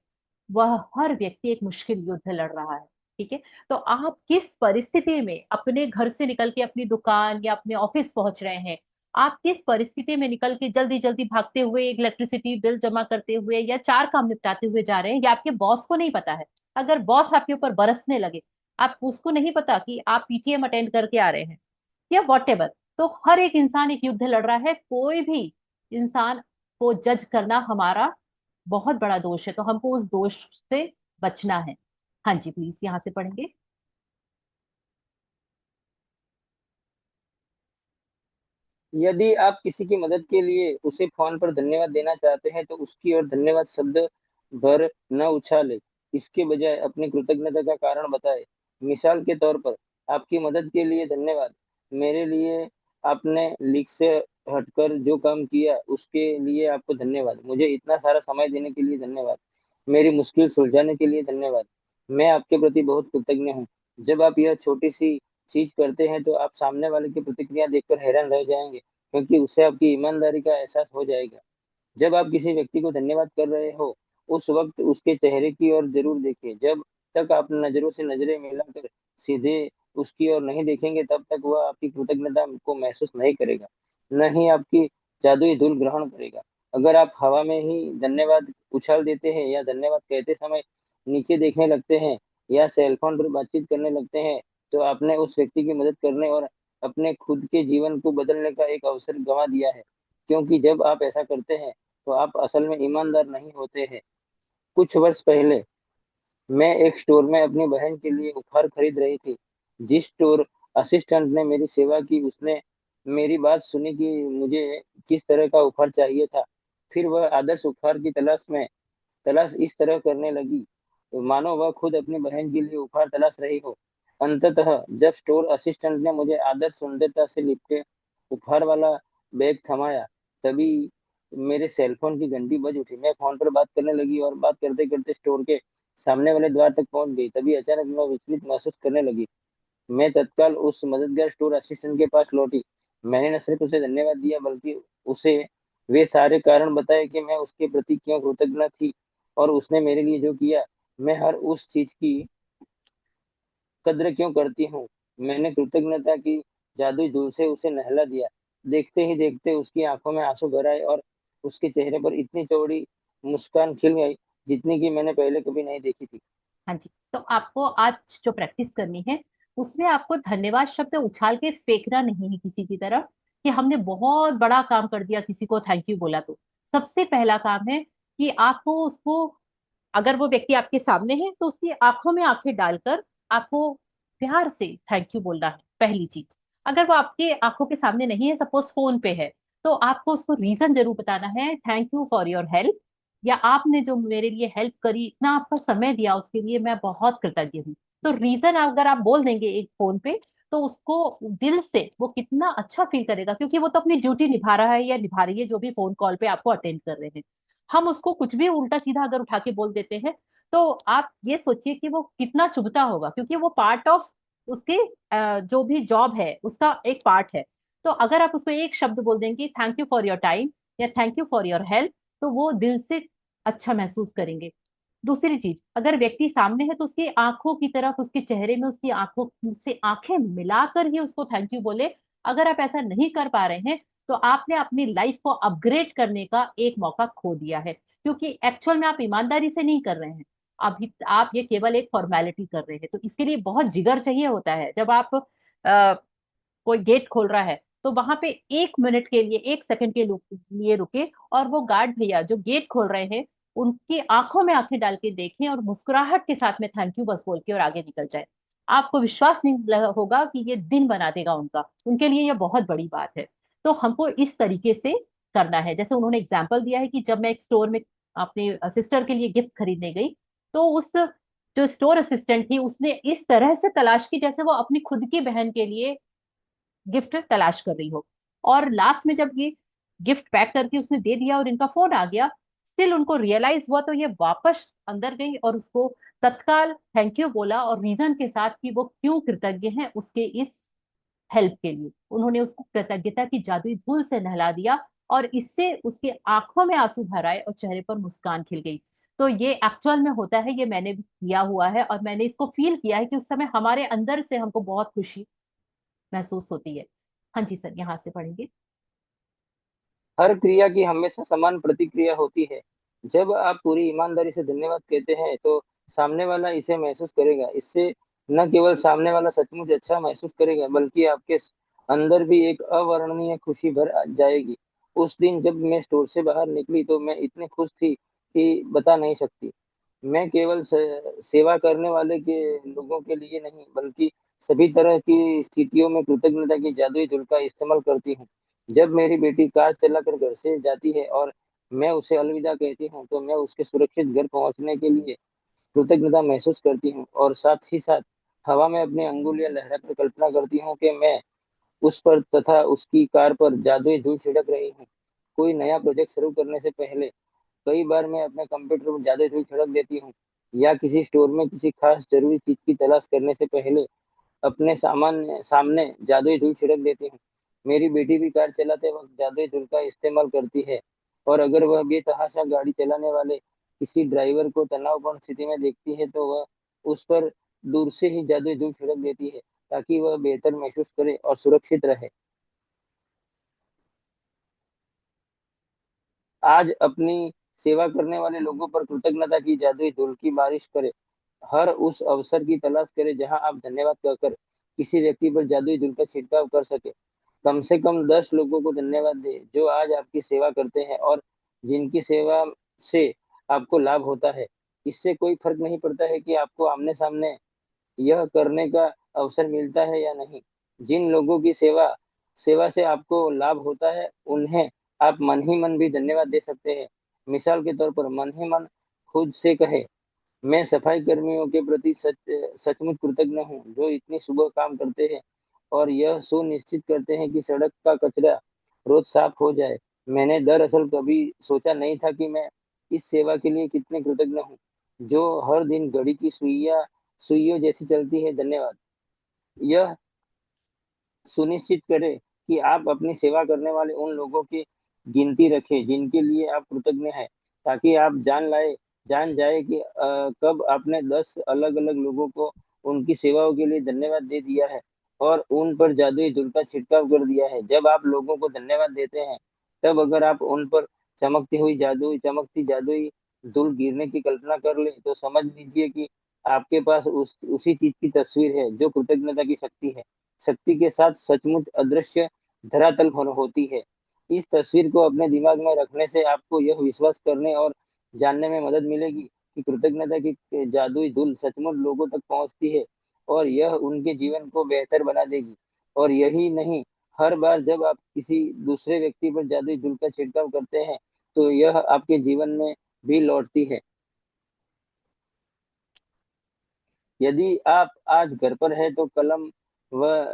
वह हर व्यक्ति एक मुश्किल युद्ध लड़ रहा है। ठीक है। तो आप किस परिस्थिति में अपने घर से निकल के अपनी दुकान या अपने ऑफिस पहुंच रहे हैं, आप किस परिस्थिति में निकल के जल्दी जल्दी भागते हुए इलेक्ट्रिसिटी बिल जमा करते हुए या चार काम निपटाते हुए जा रहे हैं, या आपके बॉस को नहीं पता है। अगर बॉस आपके ऊपर बरसने लगे, आप उसको नहीं पता कि आप पीटीएम अटेंड करके आ रहे हैं या वॉट एवर। तो हर एक इंसान एक युद्ध लड़ रहा है। कोई भी इंसान को जज करना हमारा बहुत बड़ा दोष है, तो हमको उस दोष से बचना है। हाँ जी, प्लीज यहाँ से पढ़ेंगे। यदि आप किसी की मदद के लिए उसे फोन पर धन्यवाद देना चाहते हैं तो उसकी ओर धन्यवाद शब्द भर न उछाले, इसके बजाय अपनी कृतज्ञता का कारण बताएं। मिसाल के तौर पर, आपकी मदद के लिए धन्यवाद। मेरे लिए आपने लीक से हटकर जो काम किया उसके लिए आपको धन्यवाद। मुझे इतना सारा समय देने के लिए धन्यवाद। मेरी मुश्किल सुलझाने के लिए धन्यवाद। मैं आपके प्रति बहुत कृतज्ञ हूँ। जब आप यह छोटी सी चीज करते हैं तो आप सामने वाले की प्रतिक्रिया देखकर हैरान रह जाएंगे, क्योंकि उसे आपकी ईमानदारी का एहसास हो जाएगा। जब आप किसी व्यक्ति को धन्यवाद कर रहे हो उस वक्त उसके चेहरे की ओर जरूर देखें। जब तक आप नजरों से नजरें मिलाकर सीधे उसकी ओर नहीं देखेंगे तब तक वह आपकी कृतज्ञता को महसूस नहीं करेगा, न ही आपकी जादुई धूल ग्रहण करेगा। अगर आप हवा में ही धन्यवाद उछाल देते हैं या धन्यवाद कहते समय नीचे देखने लगते हैं या सेलफोन पर बातचीत करने लगते हैं तो आपने उस व्यक्ति की मदद करने और अपने खुद के जीवन को बदलने का एक अवसर गंवा दिया है। क्योंकि जब आप ऐसा करते हैं तो आप असल में ईमानदार नहीं होते हैं। कुछ वर्ष पहले मैं एक स्टोर में अपनी बहन के लिए उपहार खरीद रही थी। जिस स्टोर असिस्टेंट ने मेरी सेवा की उसने मेरी बात सुनी कि मुझे किस तरह का उपहार चाहिए था। फिर वह आदर्श उपहार की तलाश इस तरह करने लगी मानो वह खुद अपनी बहन के लिए उपहार तलाश रही हो। अंततः जब स्टोर असिस्टेंट ने मुझे आदर्श सुंदरता से लिपटे उपहार वाला बैग थमाया, तभी मेरे सेलफोन की घंटी बज उठी। मैं फोन पर बात करने लगी और बात करते करते स्टोर के सामने वाले द्वार तक पहुंच गई। तभी अचानक मैं विचलित महसूस करने लगी। मैं तत्काल उस मददगार स्टोर असिस्टेंट के पास लौटी। मैंने न सिर्फ उसे धन्यवाद दिया बल्कि उसे वे सारे कारण बताए कि मैं उसके प्रति क्यों कृतज्ञ थी और उसने मेरे लिए जो किया। मैं हर उस चीज की कद्र क्यों करती हूँ। मैंने कृतज्ञता की जादुई धूल से उसे नहला दिया। देखते ही देखते उसकी आंखों में आंसू भर आए और उसके चेहरे पर इतनी चौड़ी मुस्कान खिल गई जितनी कि मैंने पहले कभी नहीं देखी थी। हाँ जी, तो आपको आज जो प्रैक्टिस करनी है उसमें आपको धन्यवाद शब्द उछाल के फेंकना नहीं है किसी की तरफ कि हमने बहुत बड़ा काम कर दिया, किसी को थैंक यू बोला। तो सबसे पहला काम है कि आपको उसको, अगर वो व्यक्ति आपके सामने है तो उसकी आंखों में आंखें डालकर आपको प्यार से थैंक यू बोलना है, पहली चीज। अगर वो आपके आंखों के सामने नहीं है, सपोज फोन पे है, तो आपको उसको रीजन जरूर बताना है, thank you for your help, या आपने जो मेरे लिए हेल्प करी, इतना आपका समय दिया, उसके लिए मैं बहुत कृतज्ञ हूँ। तो रीजन अगर आप बोल देंगे एक फोन पे, तो उसको दिल से वो कितना अच्छा फील करेगा, क्योंकि वो तो अपनी ड्यूटी निभा रहा है या निभा रही है, जो भी फोन कॉल पे आपको अटेंड कर रहे हैं। हम उसको कुछ भी उल्टा सीधा अगर उठा के बोल देते हैं, तो आप ये सोचिए कि वो कितना चुभता होगा, क्योंकि वो पार्ट ऑफ उसके जो भी जॉब है उसका एक पार्ट है। तो अगर आप उसको एक शब्द बोल देंगे, thank you for your time या thank you for your help, तो वो दिल से अच्छा महसूस करेंगे। दूसरी चीज, अगर व्यक्ति सामने है तो उसकी आंखों की तरफ, उसके चेहरे में उसकी आंखों से आंखें मिलाकर ही उसको थैंक यू बोले। अगर आप ऐसा नहीं कर पा रहे हैं, तो आपने अपनी लाइफ को अपग्रेड करने का एक मौका खो दिया है, क्योंकि एक्चुअल में आप ईमानदारी से नहीं कर रहे हैं। अभी आप ये केवल एक फॉर्मेलिटी कर रहे हैं। तो इसके लिए बहुत जिगर चाहिए होता है। जब आप कोई गेट खोल रहा है, तो वहां पे 1 मिनट के लिए, 1 सेकंड के लिए रुके, और वो गार्ड भैया जो गेट खोल रहे हैं, उनकी आंखों में आंखें डाल के देखें और मुस्कुराहट के साथ में थैंक यू बस बोल के और आगे निकल जाए। आपको विश्वास नहीं होगा कि ये दिन बना देगा उनका, उनके लिए ये बहुत बड़ी बात है। तो हमको इस तरीके से करना है। जैसे उन्होंने एग्जाम्पल दिया है कि जब मैं एक स्टोर में अपने सिस्टर के लिए गिफ्ट खरीदने गई, तो उस जो स्टोर असिस्टेंट थी उसने इस तरह से तलाश की जैसे वो अपनी खुद की बहन के लिए गिफ्ट तलाश कर रही हो। और लास्ट में जब ये गिफ्ट पैक करके उसने दे दिया और इनका फोन आ गया, स्टिल उनको रियलाइज हुआ, तो ये वापस अंदर गई और उसको तत्काल थैंक यू बोला, और रीजन के साथ कि वो क्यों कृतज्ञ हैं उसके इस हेल्प के लिए। उन्होंने उसको कृतज्ञता की जादुई धूल से नहला दिया, और इससे उसके आंखों में आंसू भर आए और चेहरे पर मुस्कान खिल गई। तो ये एक्चुअल में होता है, ये मैंने भी किया हुआ है, और मैंने इसको फील किया है कि उस समय हमारे अंदर से हमको बहुत खुशी महसूस होती है। हाँ जी सर, यहाँ से पढ़ेंगे। हर क्रिया की हमेशा समान प्रतिक्रिया होती है। जब आप पूरी ईमानदारी से धन्यवाद कहते हैं तो सामने वाला इसे महसूस करेगा। इससे न केवल सामने वाला सचमुच अच्छा महसूस करेगा, बल्कि आपके अंदर भी एक अवर्णनीय खुशी भर जाएगी। उस दिन जब मैं स्टोर से बाहर निकली तो मैं इतनी खुश थी कि बता नहीं सकती। मैं केवल सेवा करने वाले के लोगों के लिए नहीं, बल्कि सभी तरह की स्थितियों में कृतज्ञता की जादुई धूल का इस्तेमाल करती हूँ। जब मेरी बेटी कार चलाकर घर से जाती है और मैं उसे अलविदा कहती हूँ, तो मैं उसके सुरक्षित घर पहुंचने के लिए कृतज्ञता महसूस करती हूँ, और साथ ही साथ हवा में अपनी अंगुलियां लहराकर कल्पना करती हूँ कि मैं उस पर तथा उसकी कार पर जादुई धूल छिड़क रही हूँ। कोई नया प्रोजेक्ट शुरू करने से पहले कई बार मैं अपने कंप्यूटर पर जादुई धूल छिड़क देती हूँ, या किसी स्टोर में किसी खास जरूरी चीज की तलाश करने से पहले अपने सामने जादुई धूल छिड़क देती हूँ। मेरी बेटी भी कार चलाते वक्त जादुई धूल का इस्तेमाल करती है, और अगर वह बेतहाशा गाड़ी चलाने वाले किसी ड्राइवर को तनावपूर्ण स्थिति में देखती है तो वह उस पर दूर से ही जादुई धूल छिड़क देती है, ताकि वह बेहतर महसूस करे और सुरक्षित रहे। आज अपनी सेवा करने वाले लोगों पर कृतज्ञता की जादुई धूल की बारिश करें। हर उस अवसर की तलाश करें जहां आप धन्यवाद कहकर किसी व्यक्ति पर जादुई धूल का छिड़काव कर सके। कम से कम 10 लोगों को धन्यवाद दें जो आज आपकी सेवा करते हैं और जिनकी सेवा से आपको लाभ होता है। इससे कोई फर्क नहीं पड़ता है कि आपको आमने सामने यह करने का अवसर मिलता है या नहीं। जिन लोगों की सेवा सेवा से आपको लाभ होता है उन्हें आप मन ही मन भी धन्यवाद दे सकते हैं। मिसाल के तौर पर मन ही मन खुद से कहे, मैं सफाई कर्मियों के प्रति सचमुच कृतज्ञ हूँ जो इतनी सुबह काम करते हैं और यह सुनिश्चित करते हैं कि सड़क का कचरा रोज साफ हो जाए। मैंने दरअसल कभी सोचा नहीं था कि मैं इस सेवा के लिए कितने कृतज्ञ हूँ जो हर दिन घड़ी की सुइयों जैसी चलती है। धन्यवाद। यह सुनिश्चित करें कि आप अपनी सेवा करने वाले उन लोगों के गिनती रखें जिनके लिए आप कृतज्ञ हैं, ताकि आप जान जाए कि कब आपने 10 अलग अलग लोगों को उनकी सेवाओं के लिए धन्यवाद दे दिया है और उन पर जादुई धूल का छिड़काव कर दिया है। जब आप लोगों को धन्यवाद देते हैं, तब अगर आप उन पर चमकती जादुई धूल गिरने की कल्पना कर ले, तो समझ लीजिए कि आपके पास उसी चीज की तस्वीर है जो कृतज्ञता की शक्ति है। शक्ति के साथ सचमुच अदृश्य धरातल होती है। इस तस्वीर को अपने दिमाग में रखने से आपको यह विश्वास करने और जानने में मदद मिलेगी कि कृतज्ञता की जादुई धूल सचमुच लोगों तक पहुंचती है और यह उनके जीवन को बेहतर बना देगी। और यही नहीं, हर बार जब आप किसी दूसरे व्यक्ति पर जादुई धूल का छिड़काव करते हैं, तो यह आपके जीवन में भी लौटती है। यदि आप आज घर पर हैं, तो कलम व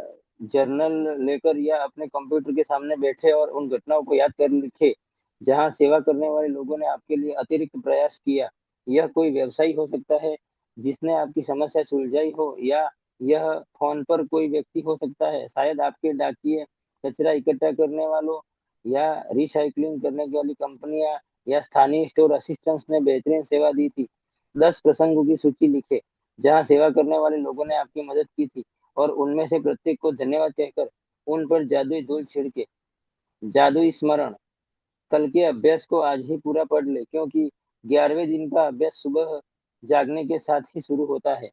जर्नल लेकर या अपने कंप्यूटर के सामने बैठे और उन घटनाओं को याद कर लिखे जहां सेवा करने वाले लोगों ने आपके लिए अतिरिक्त प्रयास किया। यह कोई व्यवसायी हो सकता है जिसने आपकी समस्या सुलझाई हो, या यह फोन पर कोई व्यक्ति हो सकता है, शायद आपके डाकिए, कचरा इकट्ठा करने वालों, या रिसाइकलिंग करने वाली कंपनियां, या स्थानीय स्टोर असिस्टेंट्स ने बेहतरीन सेवा दी थी। 10 प्रसंगों की सूची लिखे जहां सेवा करने वाले लोगों ने आपकी मदद की थी, और उनमें से प्रत्येक को धन्यवाद कहकर उन पर जादुई धूल छिड़के। जादुई स्मरण, कल के अभ्यास को आज ही पूरा पढ़ ले, क्योंकि 11वें दिन का अभ्यास सुबह जागने के साथ ही शुरू होता है।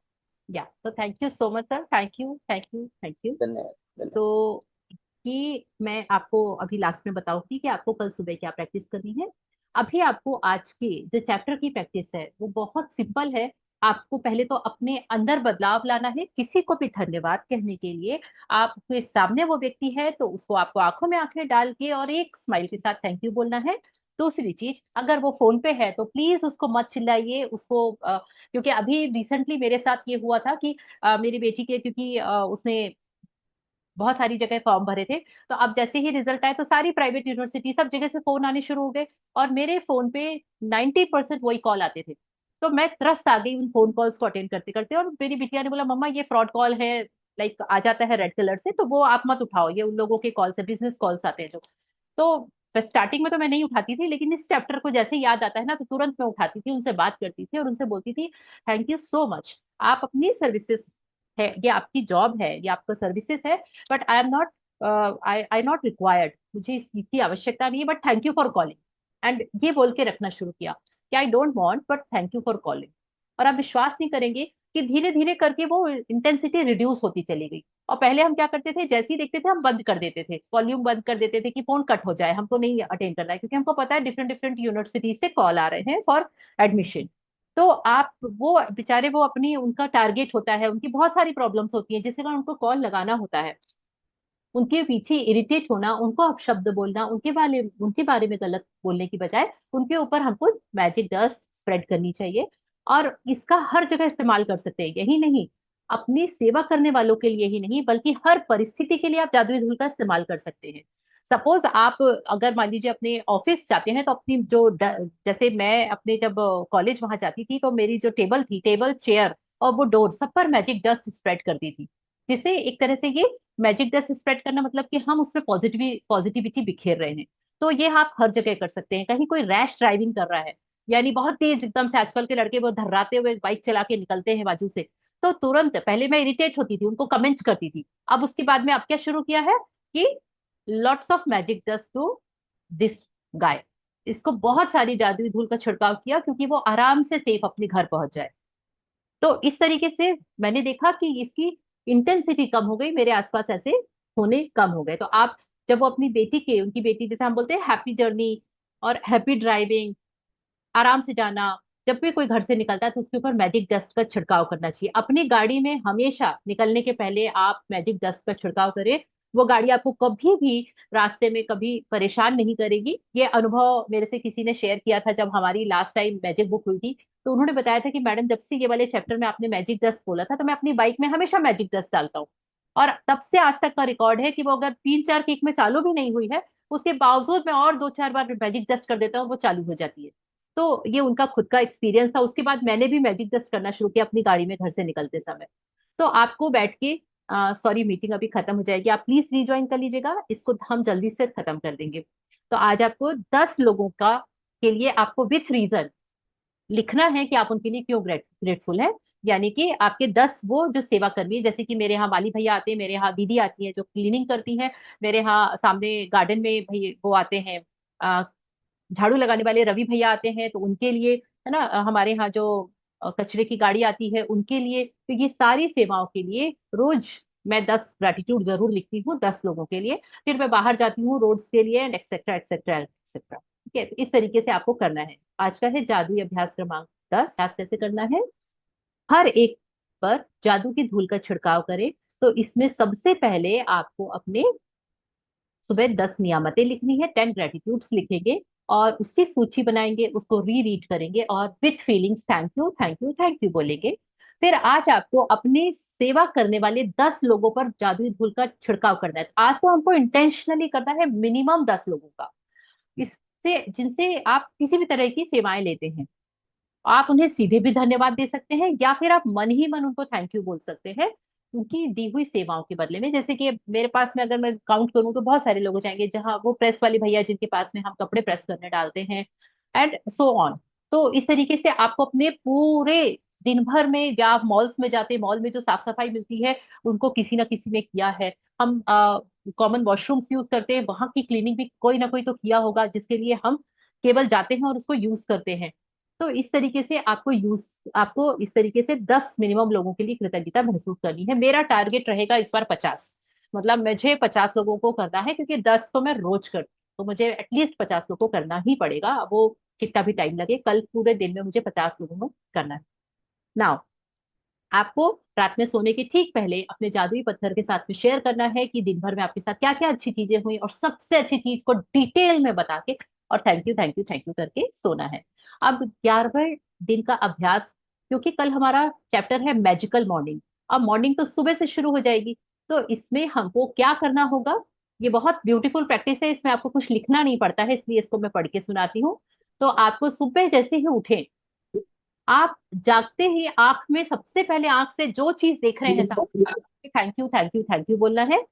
या तो thank you so much sir, thank you thank you thank you. धन्यवाद धन्यवाद। तो कि मैं आपको अभी लास्ट में बताऊंगी कि आपको कल सुबह क्या प्रैक्टिस करनी है। अभी आपको आज के जो चैप्टर की प्रैक्टिस है वो बहुत सिंपल है। आपको पहले तो अपने अंदर बदलाव लाना है, किसी को भी धन्यवाद कहने के लिए आपके सामने वो व्यक्ति है तो उसको आपको आंखों में आंखें डाल के और एक स्माइल के साथ थैंक यू बोलना है। दूसरी चीज, अगर वो फोन पे है तो प्लीज उसको मत चिल्लाइए उसको, क्योंकि अभी रिसेंटली मेरे साथ ये हुआ था कि मेरी बेटी के, क्योंकि उसने बहुत सारी जगह फॉर्म भरे थे, तो अब जैसे ही रिजल्ट आए तो सारी प्राइवेट यूनिवर्सिटी सब जगह से फोन आने शुरू हो गए और मेरे फोन पे 90% वही कॉल आते थे। तो मैं त्रस्त आ गई उन फोन कॉल्स को अटेंड करते करते, और मेरी बिटिया ने बोला मम्मा ये फ्रॉड कॉल है, लाइक आ जाता है रेड कलर से, तो वो आप मत उठाओ, ये उन लोगों के कॉल से बिजनेस कॉल्स आते हैं जो। तो स्टार्टिंग में तो मैं नहीं उठाती थी, लेकिन इस चैप्टर को जैसे ही याद आता है ना तो तुरंत मैं उठाती थी, उनसे बात करती थी और उनसे बोलती थी थैंक यू सो मच, आप अपनी सर्विसेज है, ये आपकी जॉब है, ये आपका सर्विसेज है, but I am not, I not required, मुझे इस चीज की आवश्यकता नहीं है, but thank you for calling. And ये बोल के रखना शुरू किया कि I don't want but thank you for calling. और आप विश्वास नहीं करेंगे कि धीरे धीरे करके वो इंटेंसिटी रिड्यूस होती चली गई। और पहले हम क्या करते थे, जैसे ही देखते थे हम बंद कर देते थे, वॉल्यूम बंद कर देते थे कि फोन कट हो जाए, हमको नहीं अटेंड करना है, क्योंकि हमको पता है डिफरेंट डिफरेंट यूनिवर्सिटी से कॉल आ रहे हैं फॉर एडमिशन। तो आप वो बेचारे, वो अपनी उनका टारगेट होता है, उनकी बहुत सारी प्रॉब्लम्स होती हैं जिसके कारण उनको कॉल लगाना होता है। उनके पीछे इरिटेट होना, उनको अपशब्द बोलना, उनके बारे में गलत बोलने की बजाय उनके ऊपर हमको मैजिक डस्ट स्प्रेड करनी चाहिए। और इसका हर जगह इस्तेमाल कर सकते हैं, यही नहीं, अपनी सेवा करने वालों के लिए ही नहीं बल्कि हर परिस्थिति के लिए आप जादुई धूल का इस्तेमाल कर सकते हैं। सपोज आप अगर मान लीजिए अपने ऑफिस जाते हैं तो अपनी जैसे मैं अपने जब कॉलेज वहां जाती थी तो मेरी जो टेबल थी, टेबल चेयर और वो डोर, सब पर मैजिक डस्ट स्प्रेड कर दी थी, जिससे एक तरह से ये मैजिक डस्ट स्प्रेड करना मतलब कि हम उसमें पॉजिटिविटी बिखेर रहे हैं। तो ये आप हर जगह कर सकते हैं। कहीं कोई रैश ड्राइविंग कर रहा है, यानी बहुत तेज एकदम से, आजकल के लड़के वो धर्राते हुए बाइक चला के निकलते हैं बाजू से, तो तुरंत पहले मैं इरिटेट होती थी, उनको कमेंट करती थी। अब उसके बाद में अब क्या शुरू किया है कि lots of magic dust to this guy, इसको बहुत सारी जादुई धूल का छिड़काव किया क्योंकि वो आराम से सेफ अपने घर पहुंच जाए। तो इस तरीके से मैंने देखा कि इसकी इंटेंसिटी कम हो गई, मेरे आसपास ऐसे होने कम हो गए। तो आप जब वो अपनी बेटी के, उनकी बेटी जैसे हम बोलते हैं हैप्पी जर्नी और हैप्पी ड्राइविंग, आराम से जाना, जब भी कोई घर से निकलता है तो उसके ऊपर मैजिक डस्ट का छिड़काव करना चाहिए। अपनी गाड़ी में हमेशा निकलने के पहले आप मैजिक डस्ट का छिड़काव करें, वो गाड़ी आपको कभी भी रास्ते में कभी परेशान नहीं करेगी। ये अनुभव मेरे से किसी ने शेयर किया था जब हमारी लास्ट टाइम मैजिक बुक हुई थी, तो उन्होंने बताया था कि मैडम जब से ये वाले चैप्टर में आपने मैजिक डस्ट बोला था तो मैं अपनी बाइक में हमेशा मैजिक डस्ट डालता हूँ, और तब से आज तक का रिकॉर्ड है कि वो अगर 3-4 किक में चालू भी नहीं हुई है उसके बावजूद मैं और 2-4 बार मैजिक डस्ट कर देता हूँ, वो चालू हो जाती है। तो ये उनका खुद का एक्सपीरियंस था। उसके बाद मैंने भी मैजिक डस्ट करना शुरू किया अपनी गाड़ी में घर से निकलते समय। तो आपको बैठ के, सॉरी मीटिंग अभी खत्म हो जाएगी, आप प्लीज रिज्वाइन कर लीजिएगा, इसको हम जल्दी से खत्म कर देंगे। तो आज आपको 10 लोगों का के लिए आपको विथ रीजन लिखना है कि आप उनके लिए क्यों ग्रेटफुल है। यानी कि आपके 10 वो जो सेवा कर्मी, जैसे कि मेरे यहाँ माली भैया आते हैं, मेरे यहाँ दीदी आती है जो क्लीनिंग करती है, मेरे यहाँ सामने गार्डन में भाई वो आते हैं, झाड़ू लगाने वाले रवि भैया आते हैं, तो उनके लिए, है ना, हमारे यहाँ जो कचरे की गाड़ी आती है उनके लिए। तो ये सारी सेवाओं के लिए रोज मैं 10 ग्रेटिट्यूड जरूर लिखती हूँ 10 लोगों के लिए। फिर मैं बाहर जाती हूँ रोड्स के लिए, एंड एक्सेट्रा एक्सेट्रा एक्सेट्रा। ठीक है, तो इस तरीके से आपको करना है। आज का है जादुई अभ्यास क्रमांक 10। अभ्यास कैसे करना है? हर एक पर जादू की धूल का छिड़काव करें। तो इसमें सबसे पहले आपको अपने सुबह 10 नियामतें लिखनी है, 10 ग्रेटिट्यूड्स लिखेंगे, और उसकी सूची बनाएंगे, उसको री रीड करेंगे और with feelings thank you thank you thank you बोलेंगे। फिर आज आपको अपने सेवा करने वाले 10 लोगों पर जादुई धूल का छिड़काव करना है। आज तो हमको इंटेंशनली करना है मिनिमम 10 लोगों का, इससे जिनसे आप किसी भी तरह की सेवाएं लेते हैं। आप उन्हें सीधे भी धन्यवाद दे सकते हैं, या फिर आप मन ही मन उनको थैंक यू बोल सकते हैं उनकी दी हुई सेवाओं के बदले में। जैसे कि मेरे पास में अगर मैं काउंट करूं तो बहुत सारे लोग हो जाएंगे, जहां वो प्रेस वाले भैया जिनके पास में हम कपड़े प्रेस करने डालते हैं, एंड सो ऑन। तो इस तरीके से आपको अपने पूरे दिन भर में, या आप मॉल्स में जाते हैं, मॉल में जो साफ सफाई मिलती है उनको किसी ना किसी ने किया है। हम कॉमन वॉशरूम्स यूज करते हैं, वहां की क्लीनिंग भी कोई ना कोई तो किया होगा, जिसके लिए हम केवल जाते हैं और उसको यूज करते हैं। तो इस तरीके से आपको इस तरीके से 10 मिनिमम लोगों के लिए कृतज्ञता महसूस करनी है। मेरा टारगेट रहेगा इस बार 50। मतलब मुझे 50 लोगों को करना है, क्योंकि 10 तो मैं रोज करती हूँ, तो मुझे एटलीस्ट 50 लोगों को करना ही पड़ेगा, वो कितना भी टाइम लगे। कल पूरे दिन में मुझे 50 लोगों को करना है। नाउ, आपको रात में सोने के ठीक पहले अपने जादुई पत्थर के साथ में शेयर करना है कि दिन भर में आपके साथ क्या क्या अच्छी चीजें हुई, और सबसे अच्छी चीज को डिटेल में बता के और thank you thank you thank you करके सोना है। अब 11वें दिन का अभ्यास, क्योंकि कल हमारा चैप्टर है मैजिकल मॉर्निंग, अब मॉर्निंग तो सुबह से शुरू हो जाएगी। तो इसमें हमको क्या करना होगा? ये बहुत ब्यूटीफुल प्रैक्टिस है, इसमें आपको कुछ लिखना नहीं पड़ता है, इसलिए इसको मैं पढ़ के सुनाती हूँ। तो आपको सुबह जैसे ही उठे, आप जागते ही आंख में सबसे पहले, आंख से जो चीज देख रहे हैं सामने, thank you thank you thank you बोलना है।